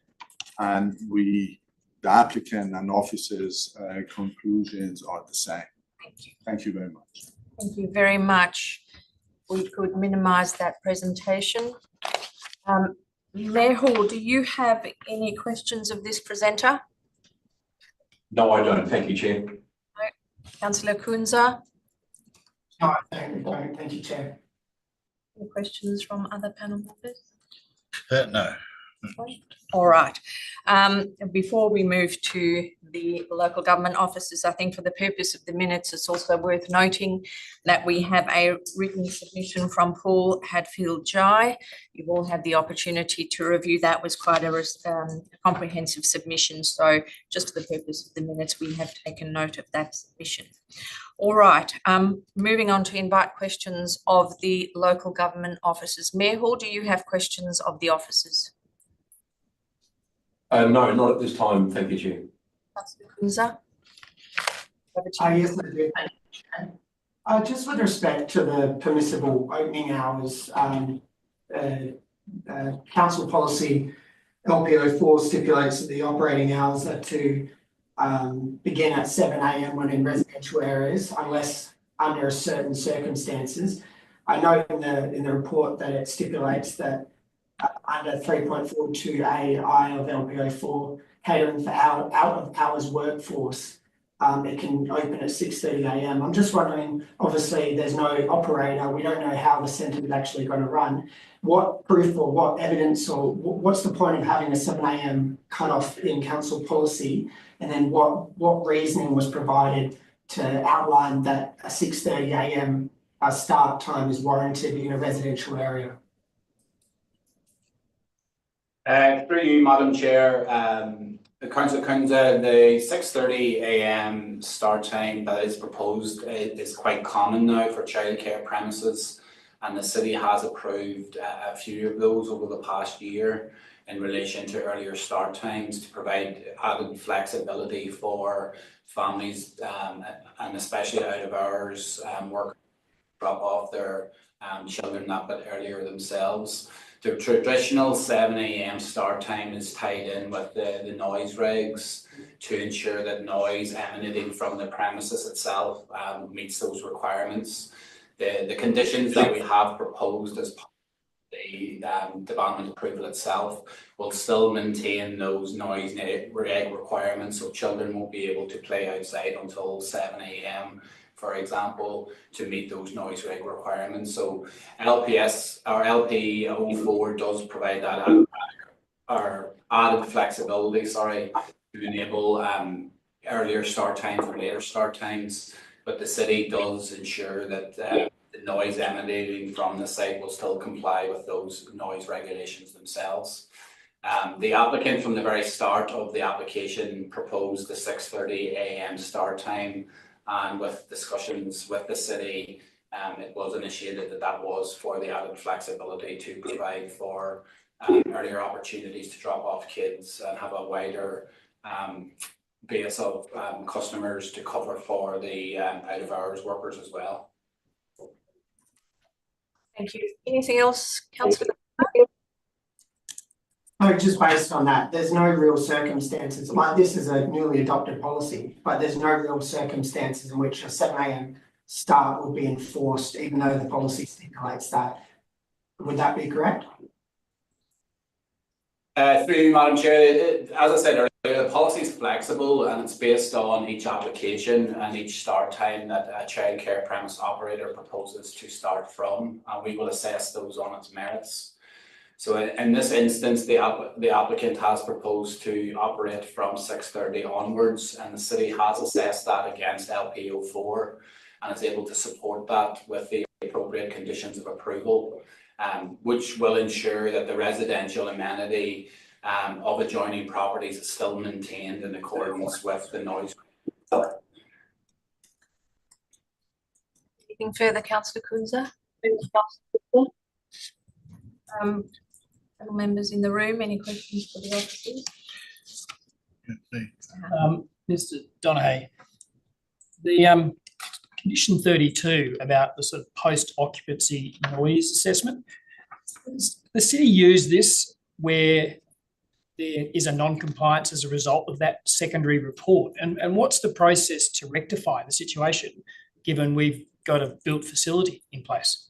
and the applicant and officers' conclusions are the same. Thank you. Thank you very much. Thank you very much. We could minimise that presentation. Mayor Hall, do you have any questions of this presenter? No, I don't. Thank you, Chair. No. Councillor Kunza? No, thank you, Chair. Any questions from other panel members? No. All right. Before we move to the local government officers, I think for the purpose of the minutes, it's also worth noting that we have a written submission from Paul Hadfield-Jai. You've all had the opportunity to review that. It was quite a comprehensive submission. So just for the purpose of the minutes, we have taken note of that submission. All right. Moving on to invite questions of the local government officers. Mayor Hall, do you have questions of the officers? No, not at this time. Thank you, Chair. Councillor Kunza? Over to you. Yes, I do. Thank you, Chair. Just with respect to the permissible opening hours, council policy LPO4 stipulates that the operating hours are to begin at 7 a.m. when in residential areas, unless under certain circumstances. I know in the report that it stipulates that under 3.42AI of LPO4, catering for out of hours workforce, it can open at 6:30 a.m. I'm just wondering, obviously there's no operator, we don't know how the centre is actually going to run. What proof or what evidence or what's the point of having a 7 a.m. cut-off in council policy? And then what reasoning was provided to outline that a 6:30 a.m. Start time is warranted in a residential area? Through you, Madam Chair, Councillor Kunza, the 6:30 a.m. start time that is proposed is quite common now for childcare premises, and the city has approved a few of those over the past year in relation to earlier start times to provide added flexibility for families and especially out of hours work drop off their children that bit earlier themselves. The traditional 7 a.m. start time is tied in with the noise regs to ensure that noise emanating from the premises itself meets those requirements. The conditions that we have proposed as part of the development approval itself will still maintain those noise reg requirements, so children won't be able to play outside until 7 a.m. for example, to meet those noise reg requirements. So LPS or LP04 does provide that added flexibility, to enable earlier start times or later start times, but the city does ensure that the noise emanating from the site will still comply with those noise regulations themselves. The applicant from the very start of the application proposed the 6:30 a.m. start time, and with discussions with the city, it was initiated that was for the added flexibility to provide for earlier opportunities to drop off kids and have a wider base of customers to cover for the out of hours workers as well. Thank you. Anything else, Councillor? No, just based on that, there's no real circumstances, like this is a newly adopted policy, but there's no real circumstances in which a 7 a.m. start will be enforced, even though the policy stipulates that. Would that be correct? Through you, Madam Chair, as I said earlier, the policy is flexible and it's based on each application and each start time that a childcare premise operator proposes to start from, and we will assess those on its merits. So in this instance, the applicant has proposed to operate from 6:30 onwards, and the city has assessed that against LPO4 and is able to support that with the appropriate conditions of approval, which will ensure that the residential amenity of adjoining properties is still maintained in accordance with the noise. Anything further, Councillor Kunza? Members in the room, any questions for the officers? Mr. Donaghy, the condition 32 about the sort of post-occupancy noise assessment, does the city use this where there is a non-compliance as a result of that secondary report? And what's the process to rectify the situation, given we've got a built facility in place?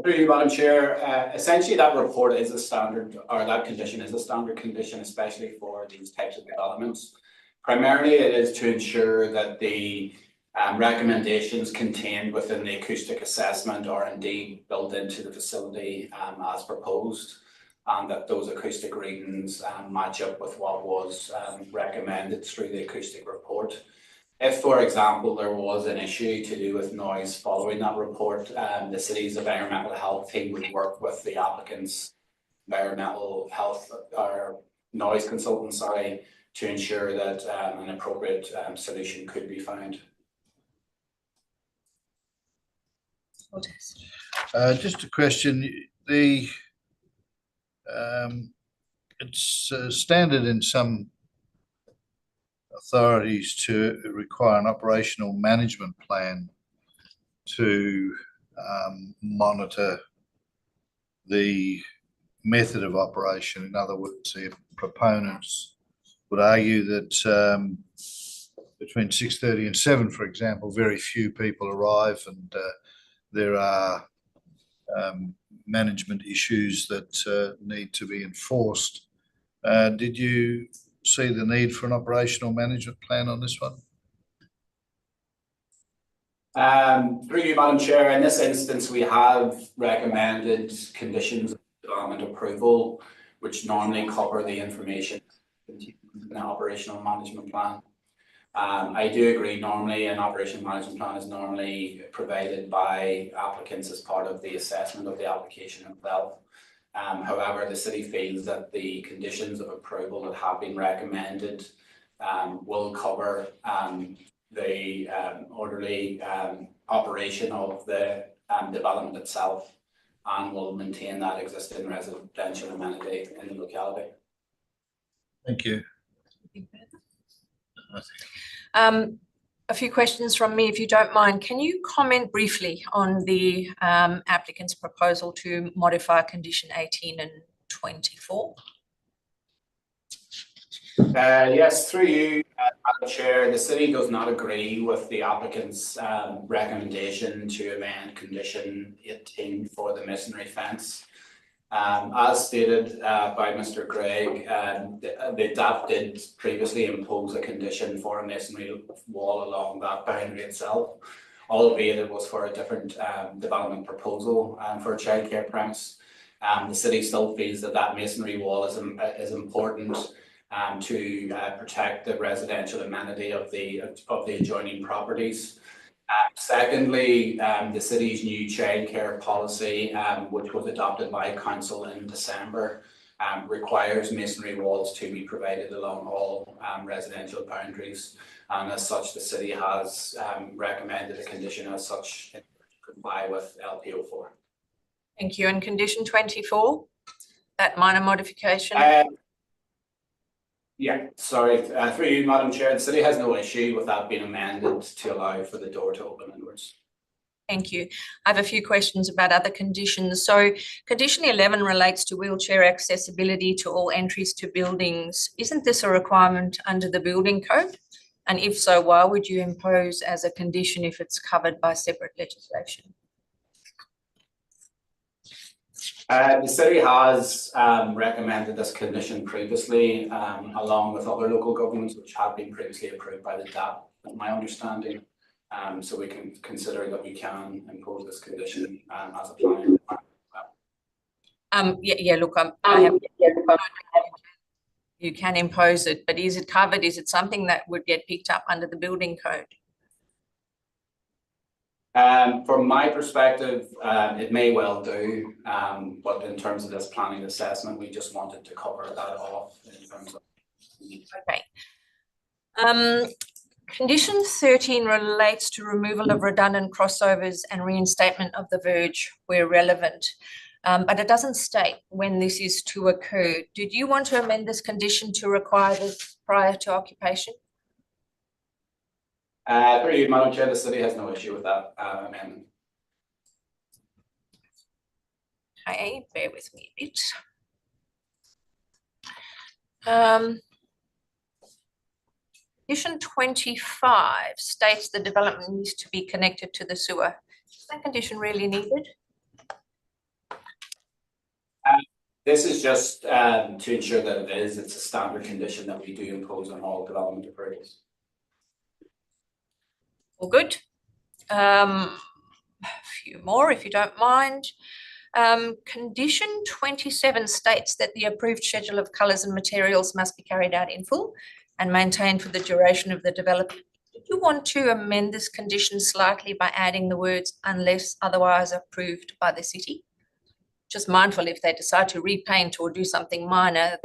Through you, Madam Chair, essentially that report is a standard, or that condition is a standard condition, especially for these types of developments. Primarily, it is to ensure that the recommendations contained within the acoustic assessment are indeed built into the facility as proposed, and that those acoustic readings match up with what was recommended through the acoustic report. If, for example, there was an issue to do with noise following that report, the city's environmental health team would work with the applicant's environmental health or noise consultant, to ensure that an appropriate solution could be found. Just a question, it's standard in some authorities to require an operational management plan to monitor the method of operation. In other words, the proponents would argue that between 6:30 and 7, for example, very few people arrive, and there are management issues that need to be enforced. Did you see the need for an operational management plan on this one? Through you, Madam Chair, in this instance, we have recommended conditions of development approval, which normally cover the information in the operational management plan. I do agree, normally an operational management plan is normally provided by applicants as part of the assessment of the application itself. However, the city feels that the conditions of approval that have been recommended will cover the orderly operation of the development itself, and will maintain that existing residential amenity in the locality. Thank you. A few questions from me, if you don't mind. Can you comment briefly on the applicant's proposal to modify condition 18 and 24? Yes, through you, Madam Chair, the city does not agree with the applicant's recommendation to amend condition 18 for the masonry fence. As stated by Mr. Gregg, the DAP did previously impose a condition for a masonry wall along that boundary itself, albeit it was for a different development proposal for a childcare premise. The city still feels that that masonry wall is important to protect the residential amenity of the adjoining properties. Secondly, the city's new childcare policy, which was adopted by council in December, requires masonry walls to be provided along all residential boundaries, and as such the city has recommended a condition as such to comply with LPO4. Thank you. And condition 24, that minor modification? Yeah, sorry, through you, Madam Chair, the city has no issue with that being amended to allow for the door to open inwards. Thank you. I have a few questions about other conditions. So condition 11 relates to wheelchair accessibility to all entries to buildings. Isn't this a requirement under the building code? And if so, why would you impose as a condition if it's covered by separate legislation? The city has recommended this condition previously, along with other local governments which have been previously approved by the DAP, is my understanding. So we can consider that we can impose this condition as a planning. Look, you can impose it, but is it covered? Is it something that would get picked up under the building code? From my perspective, it may well do, but in terms of this planning assessment, we just wanted to cover that off in terms of. Okay. Condition 13 relates to removal of redundant crossovers and reinstatement of the verge where relevant, but it doesn't state when this is to occur. Did you want to amend this condition to require this prior to occupation? Through you, Madam Chair, the city has no issue with that amendment. Okay, bear with me a bit. Condition 25 states the development needs to be connected to the sewer. Is that condition really needed? This is just to ensure that it is. It's a standard condition that we do impose on all development approvals. All good. A few more, if you don't mind. Condition 27 states that the approved schedule of colours and materials must be carried out in full and maintained for the duration of the development. Did you want to amend this condition slightly by adding the words unless otherwise approved by the city? Just mindful if they decide to repaint or do something minor,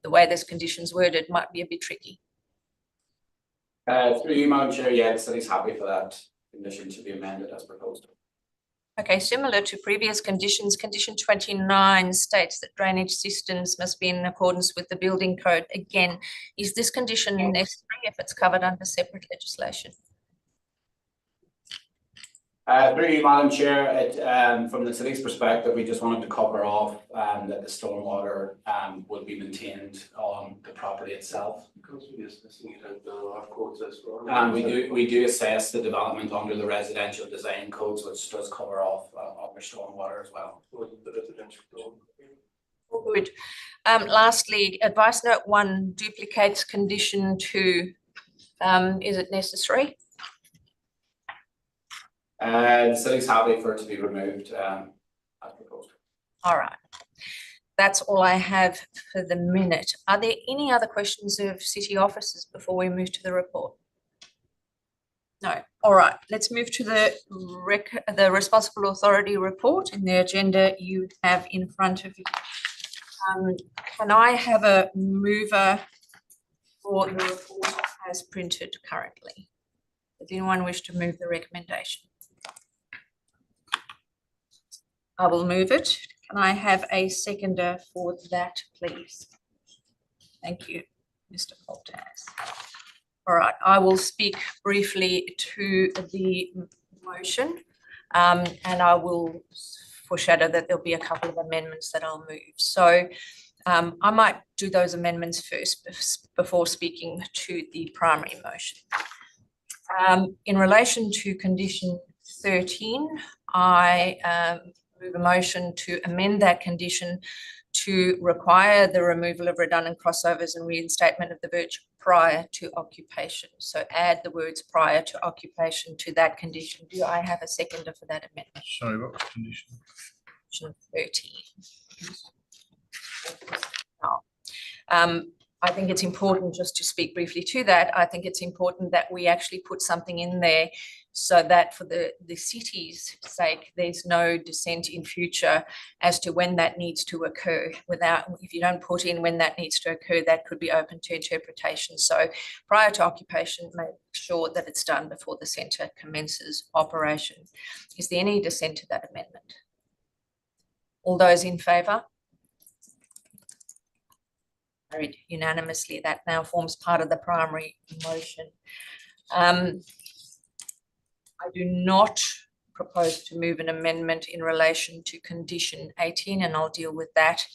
the way this condition's worded might be a bit tricky. Through you, Madam Chair, yeah, the city's happy for that condition to be amended as proposed. Okay, similar to previous conditions, condition 29 states that drainage systems must be in accordance with the building code. Again, is this condition necessary if it's covered under separate legislation? Through you, Madam Chair, from the city's perspective, we just wanted to cover off that the stormwater will be maintained on the property itself. Because we're discussing it at the law codes as well. And we do assess the development under the residential design codes, which does cover off our stormwater as well. The residential code. Good. Lastly, advice note 1 duplicates condition 2. Is it necessary? The city's happy for it to be removed as proposed. All right. That's all I have for the minute. Are there any other questions of city officers before we move to the report? No. All right. Let's move to the responsible authority report in the agenda you have in front of you. Can I have a mover for the report as printed currently? Does anyone wish to move the recommendation? I will move it. Can I have a seconder for that, please? Thank you, Mr. Coltaz. All right, I will speak briefly to the motion, and I will foreshadow that there'll be a couple of amendments that I'll move. So I might do those amendments first before speaking to the primary motion. In relation to condition 13, I move a motion to amend that condition to require the removal of redundant crossovers and reinstatement of the verge prior to occupation. So add the words prior to occupation to that condition. Do I have a seconder for that amendment? Sorry, what was condition? Condition 13. I think it's important, just to speak briefly to that, I think it's important that we actually put something in there so that for the city's sake, there's no dissent in future as to when that needs to occur. If you don't put in when that needs to occur, that could be open to interpretation. So prior to occupation, make sure that it's done before the centre commences operation. Is there any dissent to that amendment? All those in favour? Carried unanimously. That now forms part of the primary motion. I do not propose to move an amendment in relation to condition 18, and I'll deal with that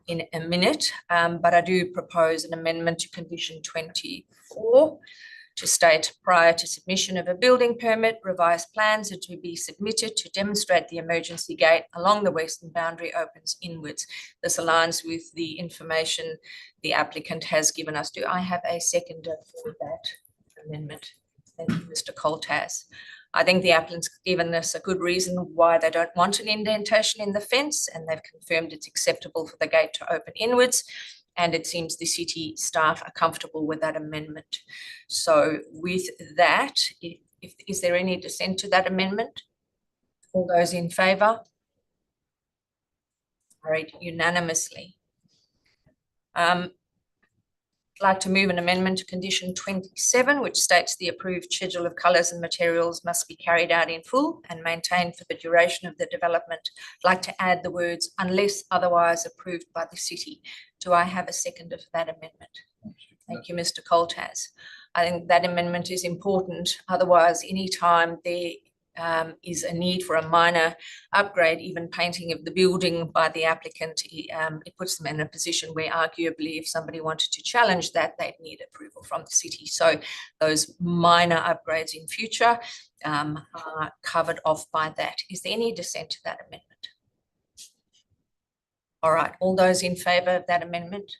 in a minute. But I do propose an amendment to condition 24 to state prior to submission of a building permit, revised plans are to be submitted to demonstrate the emergency gate along the western boundary opens inwards. This aligns with the information the applicant has given us. Do I have a seconder for that amendment? Thank you, Mr. Coltaz. I think the applicant's given us a good reason why they don't want an indentation in the fence, and they've confirmed it's acceptable for the gate to open inwards. And it seems the city staff are comfortable with that amendment. So with that, is there any dissent to that amendment? All those in favour? Carried unanimously. I'd like to move an amendment to condition 27, which states the approved schedule of colours and materials must be carried out in full and maintained for the duration of the development. I'd like to add the words unless otherwise approved by the city. Do I have a seconder for that amendment? Thank you, Mr. Coltaz. I think that amendment is important. Otherwise, any time there is a need for a minor upgrade, even painting of the building by the applicant, it puts them in a position where arguably if somebody wanted to challenge that, they'd need approval from the city. So those minor upgrades in future are covered off by that. Is there any dissent to that amendment? All right, all those in favour of that amendment?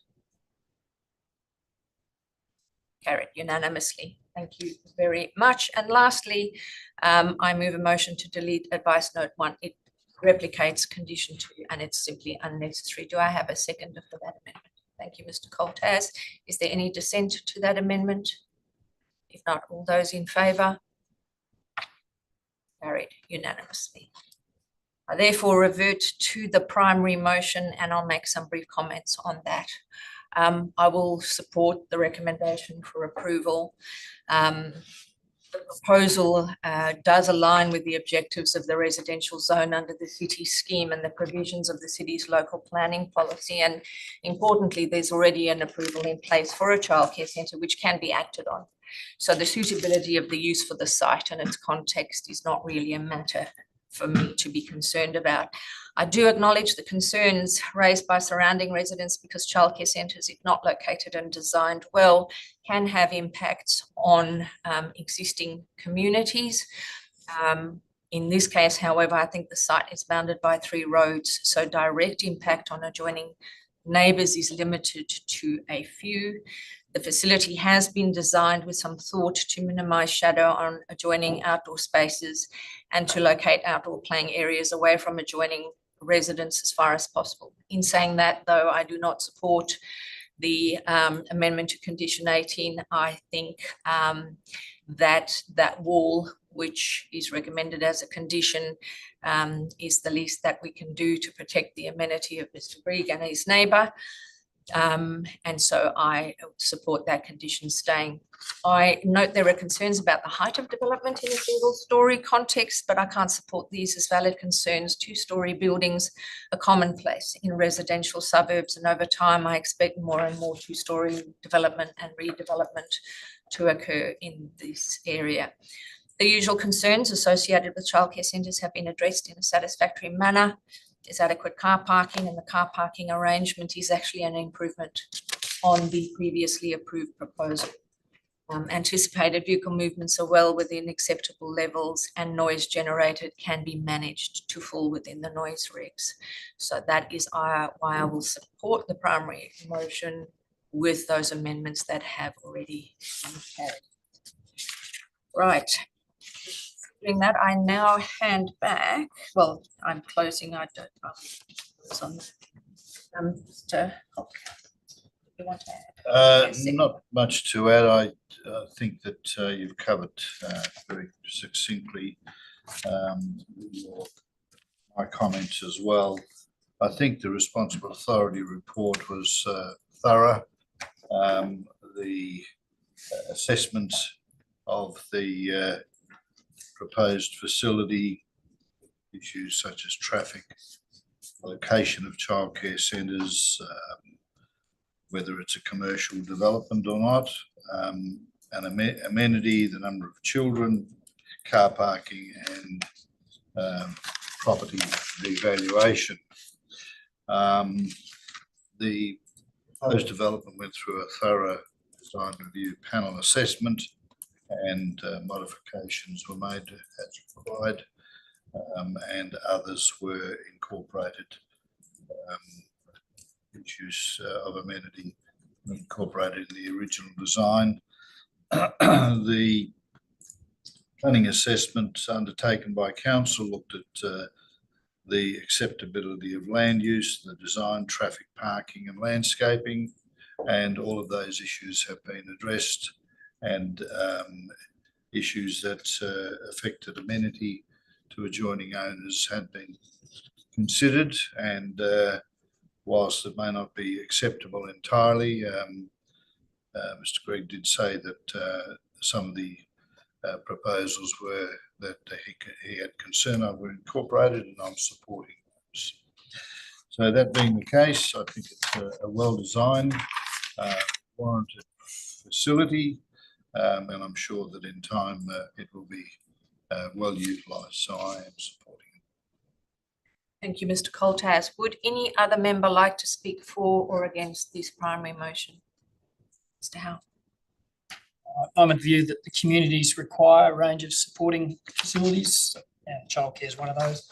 Carried unanimously. Thank you very much. And lastly, I move a motion to delete advice note 1. It replicates condition 2 and it's simply unnecessary. Do I have a seconder for that amendment? Thank you, Mr. Coltaz. Is there any dissent to that amendment? If not, all those in favour? Carried unanimously. I therefore revert to the primary motion and I'll make some brief comments on that. I will support the recommendation for approval. the proposal does align with the objectives of the residential zone under the city scheme and the provisions of the city's local planning policy. And importantly, there's already an approval in place for a childcare centre which can be acted on. So the suitability of the use for the site and its context is not really a matter for me to be concerned about. I do acknowledge the concerns raised by surrounding residents because childcare centres, if not located and designed well, can have impacts on existing communities. In this case, however, I think the site is bounded by 3 roads, so direct impact on adjoining neighbours is limited to a few. The facility has been designed with some thought to minimise shadow on adjoining outdoor spaces and to locate outdoor playing areas away from adjoining residents as far as possible. In saying that, though, I do not support the amendment to condition 18. I think that wall, which is recommended as a condition, is the least that we can do to protect the amenity of Mr. Grigg and his neighbour. And so I support that condition staying. I note there are concerns about the height of development in a single-storey context, but I can't support these as valid concerns. 2-storey buildings are commonplace in residential suburbs, and over time I expect more and more 2-storey development and redevelopment to occur in this area. The usual concerns associated with childcare centres have been addressed in a satisfactory manner. There's adequate car parking, and the car parking arrangement is actually an improvement on the previously approved proposal. Anticipated vehicle movements are well within acceptable levels, and noise generated can be managed to fall within the noise regs. So that is why I will support the primary motion with those amendments that have already been carried. Right. Doing that, I now hand back. Well, I'm closing. I don't know. Mr. Hock, you want to add? Not much to add. I think that you've covered very succinctly my comments as well. I think the responsible authority report was thorough. The assessment of the proposed facility, issues such as traffic, location of childcare centres, whether it's a commercial development or not, an amenity, the number of children, car parking, and property evaluation. The proposed development went through a thorough design review panel assessment, and modifications were made as required, and others were incorporated. Issues of amenity incorporated in the original design. The planning assessment undertaken by council looked at the acceptability of land use, the design, traffic, parking and landscaping, and all of those issues have been addressed, and issues that affected amenity to adjoining owners had been considered, and whilst it may not be acceptable entirely, Mr. Grigg did say that some of the proposals were that he had concern over were incorporated, and I'm supporting those. So that being the case, I think it's a well-designed, warranted facility, and I'm sure that in time it will be well utilised. So I am supporting it. Thank you, Mr. Coltaz. Would any other member like to speak for or against this primary motion? Mr. Howe. I'm of the view that the communities require a range of supporting facilities, and childcare is one of those,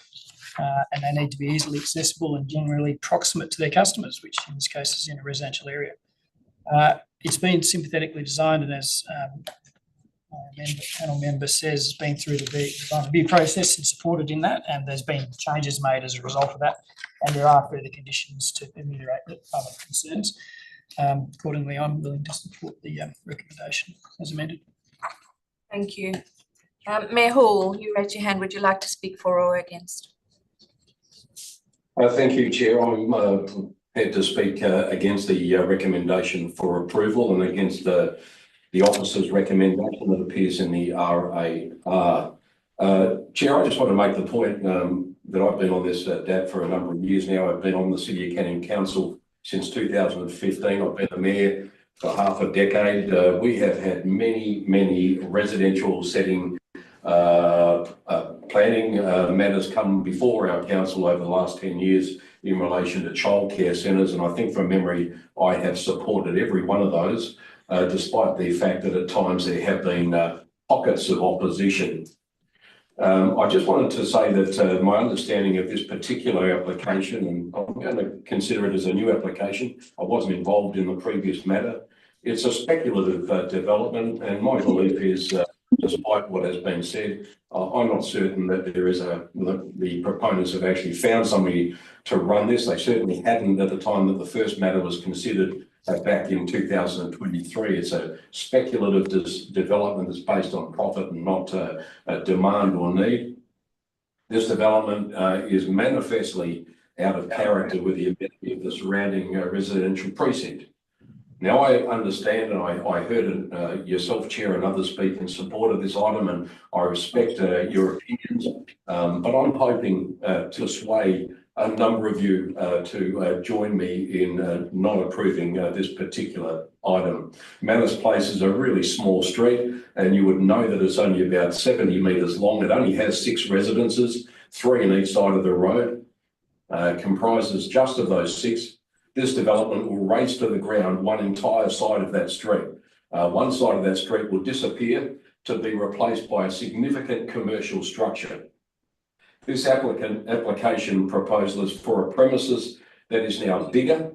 and they need to be easily accessible and generally proximate to their customers, which in this case is in a residential area. It's been sympathetically designed, and as panel member says, has been through the design review process and supported in that, and there's been changes made as a result of that, and there are further conditions to ameliorate the other concerns. Accordingly, I'm willing to support the recommendation as amended. Thank you. Mayor Hall, you raised your hand. Would you like to speak for or against? Thank you, Chair. I'm prepared to speak against the recommendation for approval and against the the officer's recommendation that appears in the RAR. Chair, I just want to make the point that I've been on this DAP for a number of years now. I've been on the City of Canning Council since 2015. I've been the mayor for half a decade. We have had many residential setting planning matters come before our council over the last 10 years in relation to childcare centres, and I think from memory I have supported every one of those, despite the fact that at times there have been pockets of opposition. I just wanted to say that my understanding of this particular application, and I'm going to consider it as a new application, I wasn't involved in the previous matter. It's a speculative development, and my belief is, despite what has been said, I'm not certain that there is the proponents have actually found somebody to run this. They certainly hadn't at the time that the first matter was considered back in 2023. It's a speculative development that's based on profit and not demand or need. This development is manifestly out of character with the amenity of the surrounding residential precinct. Now, I understand, and I heard yourself, Chair, and others speak in support of this item, and I respect your opinions, but I'm hoping to sway a number of you to join me in not approving this particular item. Manners Place is a really small street, and you would know that it's only about 70 metres long. It only has 6 residences, 3 on each side of the road, comprises just of those 6. This development will race to the ground one entire side of that street. One side of that street will disappear to be replaced by a significant commercial structure. This application proposal is for a premises that is now bigger,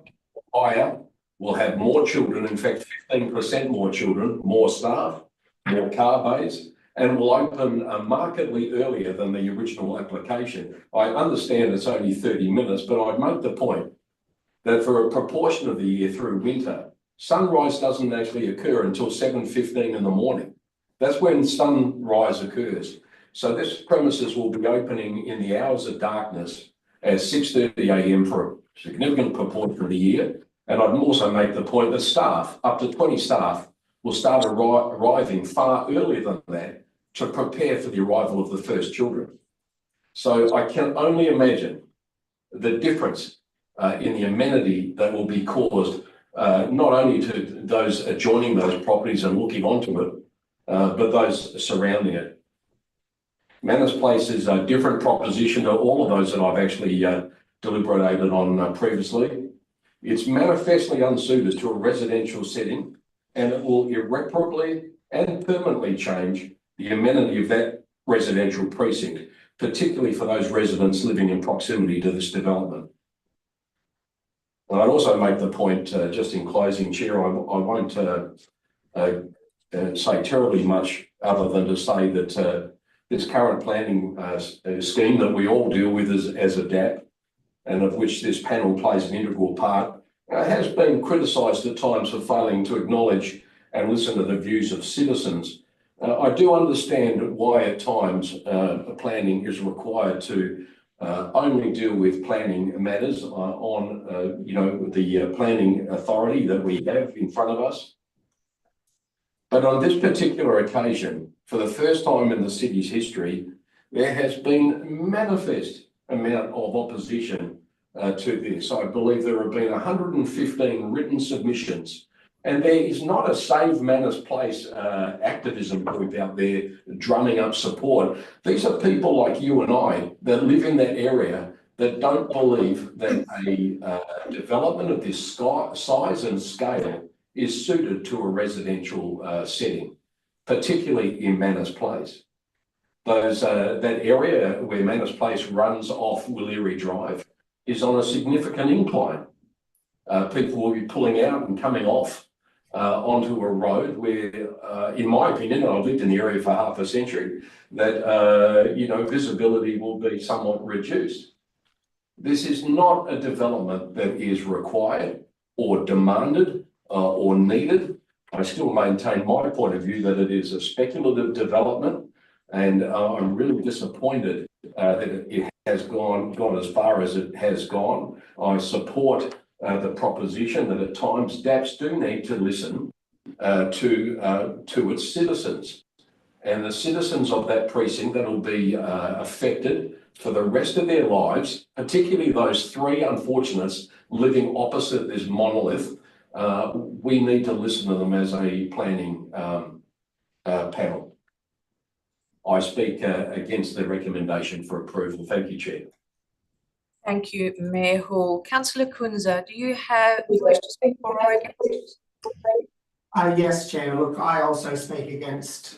higher, will have more children, in fact 15% more children, more staff, more car bays, and will open markedly earlier than the original application. I understand it's only 30 minutes, but I'd make the point that for a proportion of the year through winter, sunrise doesn't actually occur until 7:15 in the morning. That's when sunrise occurs. So this premises will be opening in the hours of darkness at 6:30 a.m. for a significant proportion of the year. And I'd also make the point that staff, up to 20 staff, will start arriving far earlier than that to prepare for the arrival of the first children. So I can only imagine the difference in the amenity that will be caused not only to those adjoining those properties and looking onto it, but those surrounding it. Manners Place is a different proposition to all of those that I've actually deliberated on previously. It's manifestly unsuited to a residential setting, and it will irreparably and permanently change the amenity of that residential precinct, particularly for those residents living in proximity to this development. And I'd also make the point, just in closing, Chair, I won't say terribly much other than to say that this current planning scheme that we all deal with as a DAP, and of which this panel plays an integral part, has been criticised at times for failing to acknowledge and listen to the views of citizens. I do understand why at times planning is required to only deal with planning matters on the planning authority that we have in front of us. But on this particular occasion, for the first time in the city's history, there has been manifest amount of opposition to this. I believe there have been 115 written submissions, and there is not a Save Manners Place activism group out there drumming up support. These are people like you and I that live in that area that don't believe that a development of this size and scale is suited to a residential setting, particularly in Manners Place. That area where Manners Place runs off Willeri Drive is on a significant incline. People will be pulling out and coming off onto a road where, in my opinion, and I've lived in the area for half a century, that visibility will be somewhat reduced. This is not a development that is required or demanded or needed. I still maintain my point of view that it is a speculative development, and I'm really disappointed that it has gone as far as it has gone. I support the proposition that at times DAPs do need to listen to its citizens. And the citizens of that precinct that will be affected for the rest of their lives, particularly those three unfortunates living opposite this monolith, we need to listen to them as a planning panel. I speak against the recommendation for approval. Thank you, Chair. Thank you, Mayor Hall. Councillor Kunza, do you wish to speak for or against? Yes, Chair. Look, I also speak against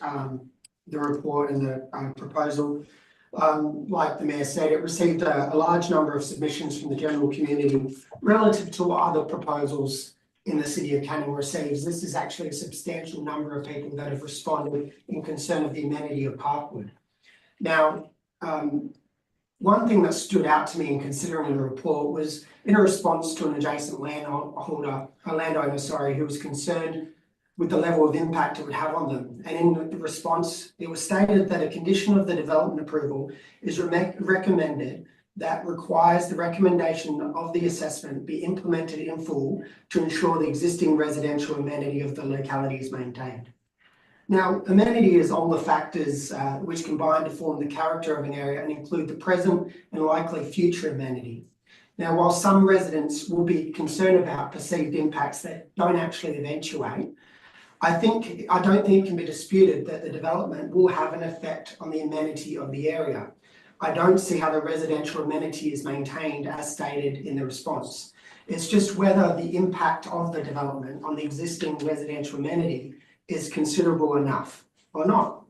the report and the proposal. Like the Mayor said, it received a large number of submissions from the general community relative to what other proposals in the City of Canning receives. This is actually a substantial number of people that have responded in concern of the amenity of Parkwood. Now, one thing that stood out to me in considering the report was in a response to an adjacent landowner, who was concerned with the level of impact it would have on them. And in the response, it was stated that a condition of the development approval is recommended that requires the recommendation of the assessment be implemented in full to ensure the existing residential amenity of the locality is maintained. Now, amenity is all the factors which combine to form the character of an area and include the present and likely future amenity. Now, while some residents will be concerned about perceived impacts that don't actually eventuate, I don't think it can be disputed that the development will have an effect on the amenity of the area. I don't see how the residential amenity is maintained as stated in the response. It's just whether the impact of the development on the existing residential amenity is considerable enough or not.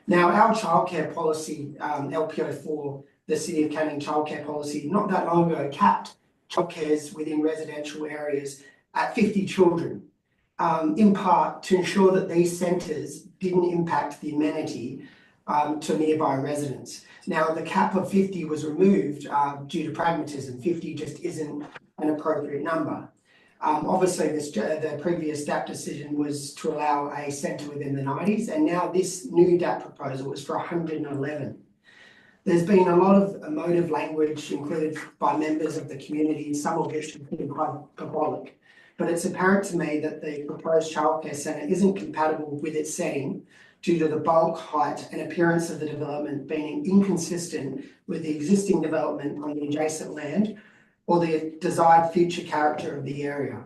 Now, our childcare policy, LPO4, the City of Canning childcare policy, not that long ago capped childcares within residential areas at 50 children, in part to ensure that these centres didn't impact the amenity to nearby residents. Now, the cap of 50 was removed due to pragmatism. 50 just isn't an appropriate number. Obviously, the previous DAP decision was to allow a centre within the 90s, and now this new DAP proposal is for 111. There's been a lot of emotive language included by members of the community, some of which have been quite hyperbolic. But it's apparent to me that the proposed childcare centre isn't compatible with its setting due to the bulk, height and appearance of the development being inconsistent with the existing development on the adjacent land or the desired future character of the area.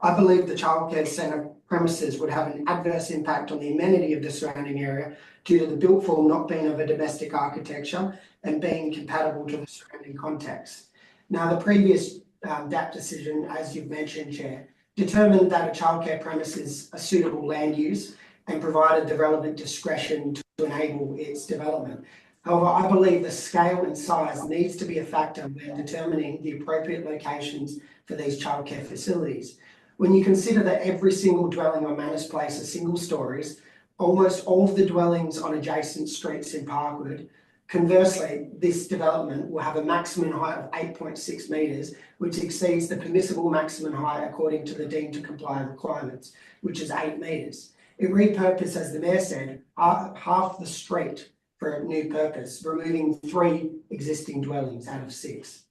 I believe the childcare centre premises would have an adverse impact on the amenity of the surrounding area due to the built form not being of a domestic architecture and being compatible to the surrounding context. Now, the previous DAP decision, as you've mentioned, Chair, determined that a childcare premise is a suitable land use and provided the relevant discretion to enable its development. However, I believe the scale and size needs to be a factor when determining the appropriate locations for these childcare facilities. When you consider that every single dwelling on Manus Place are single stories, almost all of the dwellings on adjacent streets in Parkwood, conversely, this development will have a maximum height of 8.6 metres, which exceeds the permissible maximum height according to the deemed to comply requirements, which is 8 metres. It repurposed, as the Mayor said, half the street for a new purpose, removing 3 existing dwellings out of 6.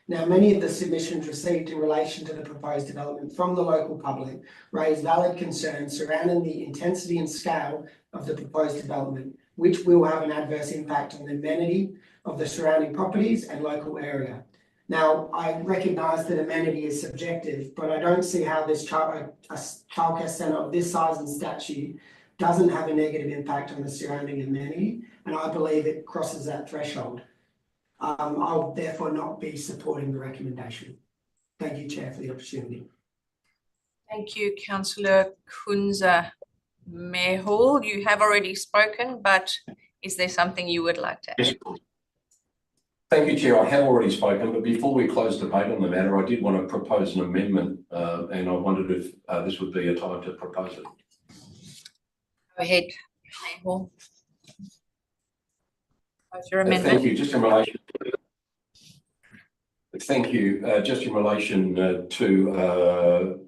Now, many of the submissions received in relation to the proposed development from the local public raise valid concerns surrounding the intensity and scale of the proposed development, which will have an adverse impact on the amenity of the surrounding properties and local area. Now, I recognise that amenity is subjective, but I don't see how this childcare centre of this size and statute doesn't have a negative impact on the surrounding amenity, and I believe it crosses that threshold. I'll therefore not be supporting the recommendation. Thank you, Chair, for the opportunity. Thank you, Councillor Kunza. Mayor Hall, you have already spoken, but is there something you would like to add? Yes. Thank you, Chair. I have already spoken, but before we close debate on the matter, I did want to propose an amendment, and I wondered if this would be a time to propose it. Go ahead, Mayor Hall. Propose your amendment. Thank you. Just in relation. Thank you. Just in relation to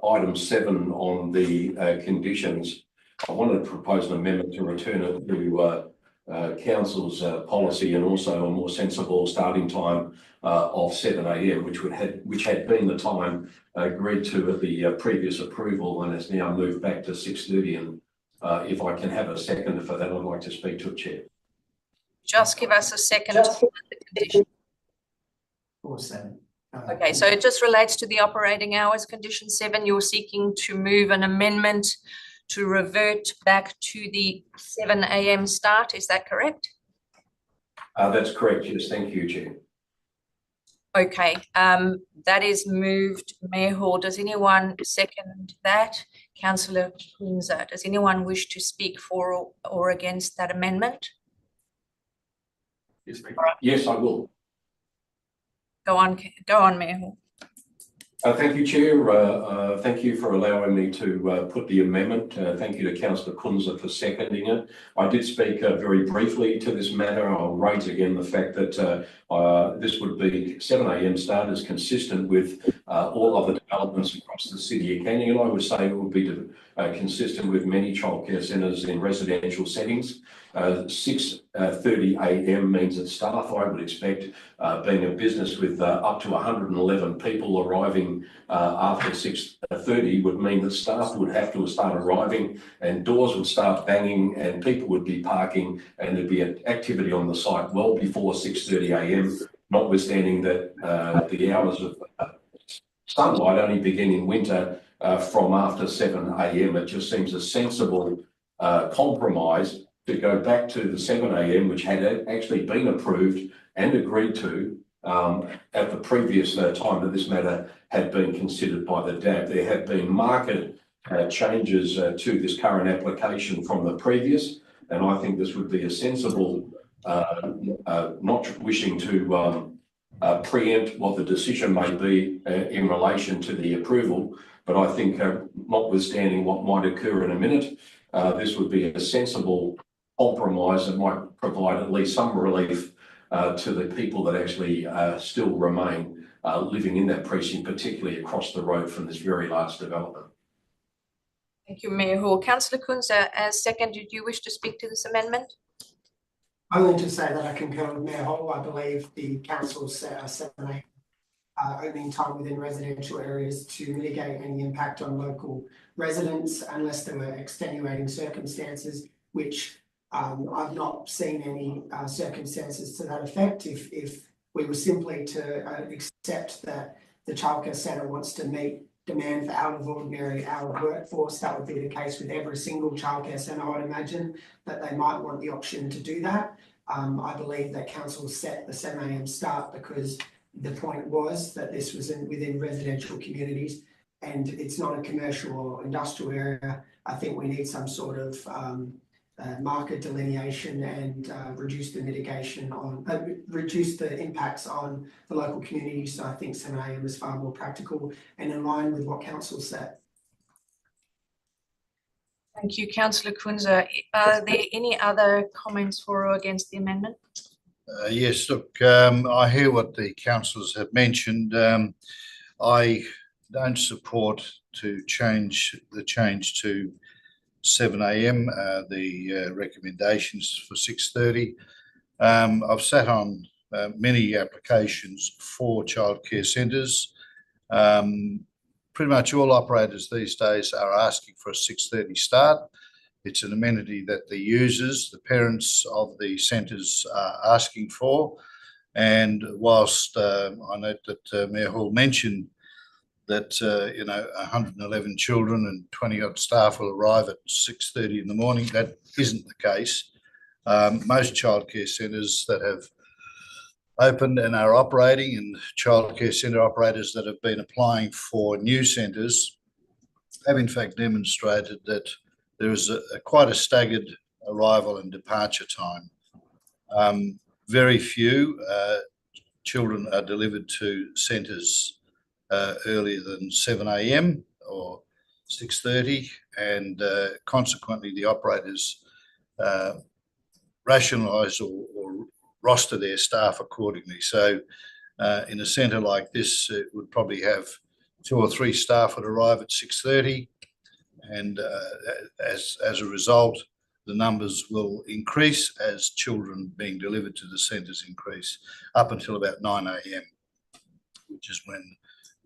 item 7 on the conditions, I wanted to propose an amendment to return it to council's policy, and also a more sensible starting time of 7 a.m, which had been the time agreed to at the previous approval and has now moved back to 6:30. And if I can have a second for that, I'd like to speak to it, Chair. Just give us a second. To the condition. Or 7. Okay, so it just relates to the operating hours. Condition 7, you're seeking to move an amendment to revert back to the 7 a.m. start. Is that correct? That's correct. Yes, thank you, Chair. Okay, that is moved. Mayor Hall, does anyone second that? Councillor Kunza, does anyone wish to speak for or against that amendment? Yes, I will. Go on, Mayor Hall. Thank you, Chair. Thank you for allowing me to put the amendment. Thank you to Councillor Kunza for seconding it. I did speak very briefly to this matter. I'll raise again the fact that this would be 7 a.m. start is consistent with all other developments across the City of Canning, and I would say it would be consistent with many childcare centres in residential settings. 6:30 a.m. means that staff, I would expect, being a business with up to 111 people arriving after 6:30 would mean that staff would have to start arriving and doors would start banging and people would be parking and there'd be an activity on the site well before 6:30 a.m, notwithstanding that the hours of sunlight only begin in winter from after 7 a.m. It just seems a sensible compromise to go back to the 7 a.m, which had actually been approved and agreed to at the previous time that this matter had been considered by the DAP. There have been marked changes to this current application from the previous, and I think this would be a sensible, not wishing to preempt what the decision may be in relation to the approval, but I think notwithstanding what might occur in a minute, this would be a sensible compromise that might provide at least some relief to the people that actually still remain living in that precinct, particularly across the road from this very large development. Thank you, Mayor Hall. Councillor Kunza, as second, did you wish to speak to this amendment? Only to say that I concur with Mayor Hall. I believe the council set a 7 a.m. Opening time within residential areas to mitigate any impact on local residents unless there were extenuating circumstances, which I've not seen any circumstances to that effect. If we were simply to accept that the childcare centre wants to meet demand for out of ordinary hour workforce, that would be the case with every single childcare centre. I would imagine that they might want the option to do that. I believe that council set the 7 a.m. start because the point was that this was within residential communities and it's not a commercial or industrial area. I think we need some sort of market delineation and reduce the mitigation on, reduce the impacts on the local community. So I think 7 a.m. is far more practical and in line with what council said. Thank you, Councillor Kunza. Are there any other comments for or against the amendment? Yes, look, I hear what the councillors have mentioned. I don't support to change to 7 a.m, the recommendations for 6:30. I've sat on many applications for childcare centres. Pretty much all operators these days are asking for a 6:30 start. It's an amenity that the users, the parents of the centres are asking for. And whilst I note that Mayor Hall mentioned that 111 children and 20 odd staff will arrive at 6:30 in the morning, that isn't the case. Most childcare centres that have opened and are operating, and childcare centre operators that have been applying for new centres, have in fact demonstrated that there is quite a staggered arrival and departure time. Very few children are delivered to centres earlier than 7 a.m. or 6:30, and consequently the operators rationalise or roster their staff accordingly. So in a centre like this, it would probably have 2 or 3 staff would arrive at 6:30, and as a result, the numbers will increase as children being delivered to the centres increase up until about 9 a.m, which is when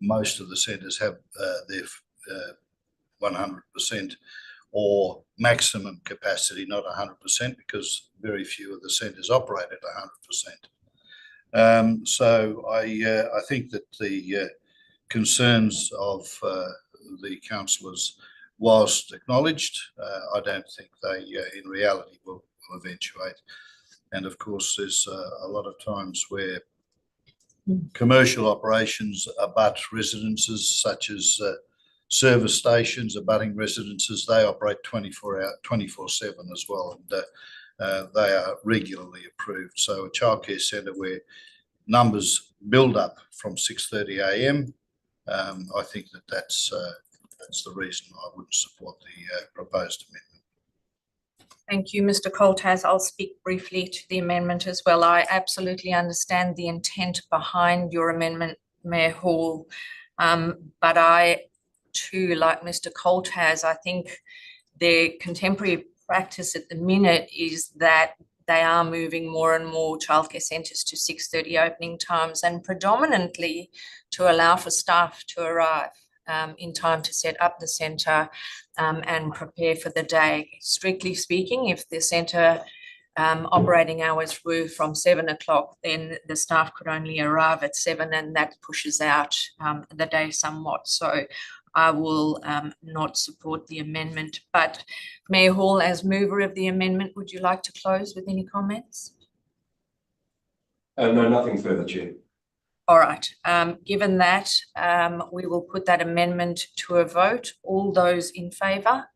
most of the centres have their 100% or maximum capacity, not 100%, because very few of the centres operate at 100%. So I think that the concerns of the councillors, whilst acknowledged, I don't think they in reality will eventuate. And of course, there's a lot of times where commercial operations abut residences, such as service stations abutting residences. They operate 24/7 as well, and they are regularly approved. So a childcare centre where numbers build up from 6:30 a.m, I think that's the reason I wouldn't support the proposed amendment. Thank you, Mr. Coltaz. I'll speak briefly to the amendment as well. I absolutely understand the intent behind your amendment, Mayor Hall, but I too, like Mr. Coltaz, I think the contemporary practice at the minute is that they are moving more and more childcare centres to 6:30 opening times, and predominantly to allow for staff to arrive in time to set up the centre and prepare for the day. Strictly speaking, if the centre operating hours were from 7 o'clock, then the staff could only arrive at 7, and that pushes out the day somewhat. So I will not support the amendment. But Mayor Hall, as mover of the amendment, would you like to close with any comments? No, nothing further, Chair. All right. Given that, we will put that amendment to a vote. All those in favour?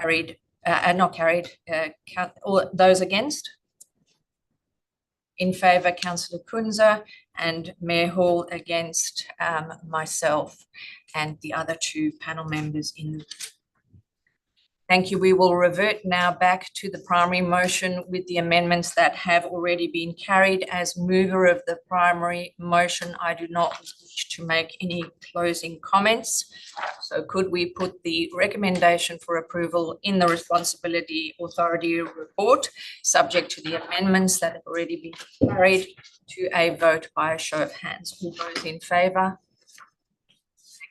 Carried. Not carried. All those against? In favour, Councillor Kunza, and Mayor Hall against myself and the other 2 panel members in. Thank you. We will revert now back to the primary motion with the amendments that have already been carried. As mover of the primary motion, I do not wish to make any closing comments. So could we put the recommendation for approval in the responsibility authority report, subject to the amendments that have already been carried, to a vote by a show of hands? All those in favour?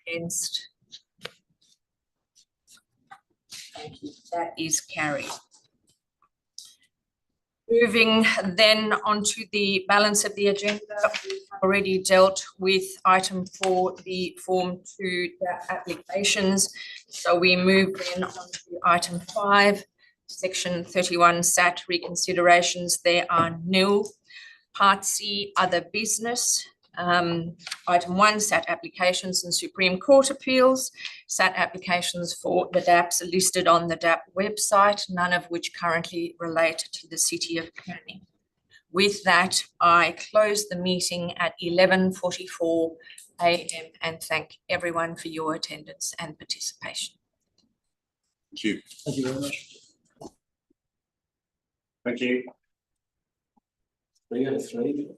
Against? Thank you. That is carried. Moving then on to the balance of the agenda, we've already dealt with item 4, the Form 2 applications. So we move then on to item 5, Section 31 SAT reconsiderations. There are nil. Part C, other business. Item 1, SAT applications and Supreme Court appeals. SAT applications for the DAPs are listed on the DAP website, none of which currently relate to the City of Kearney. With that, I close the meeting at 11:44 a.m. and thank everyone for your attendance and participation. Thank you. Thank you very much. Thank you. 3 out of 3.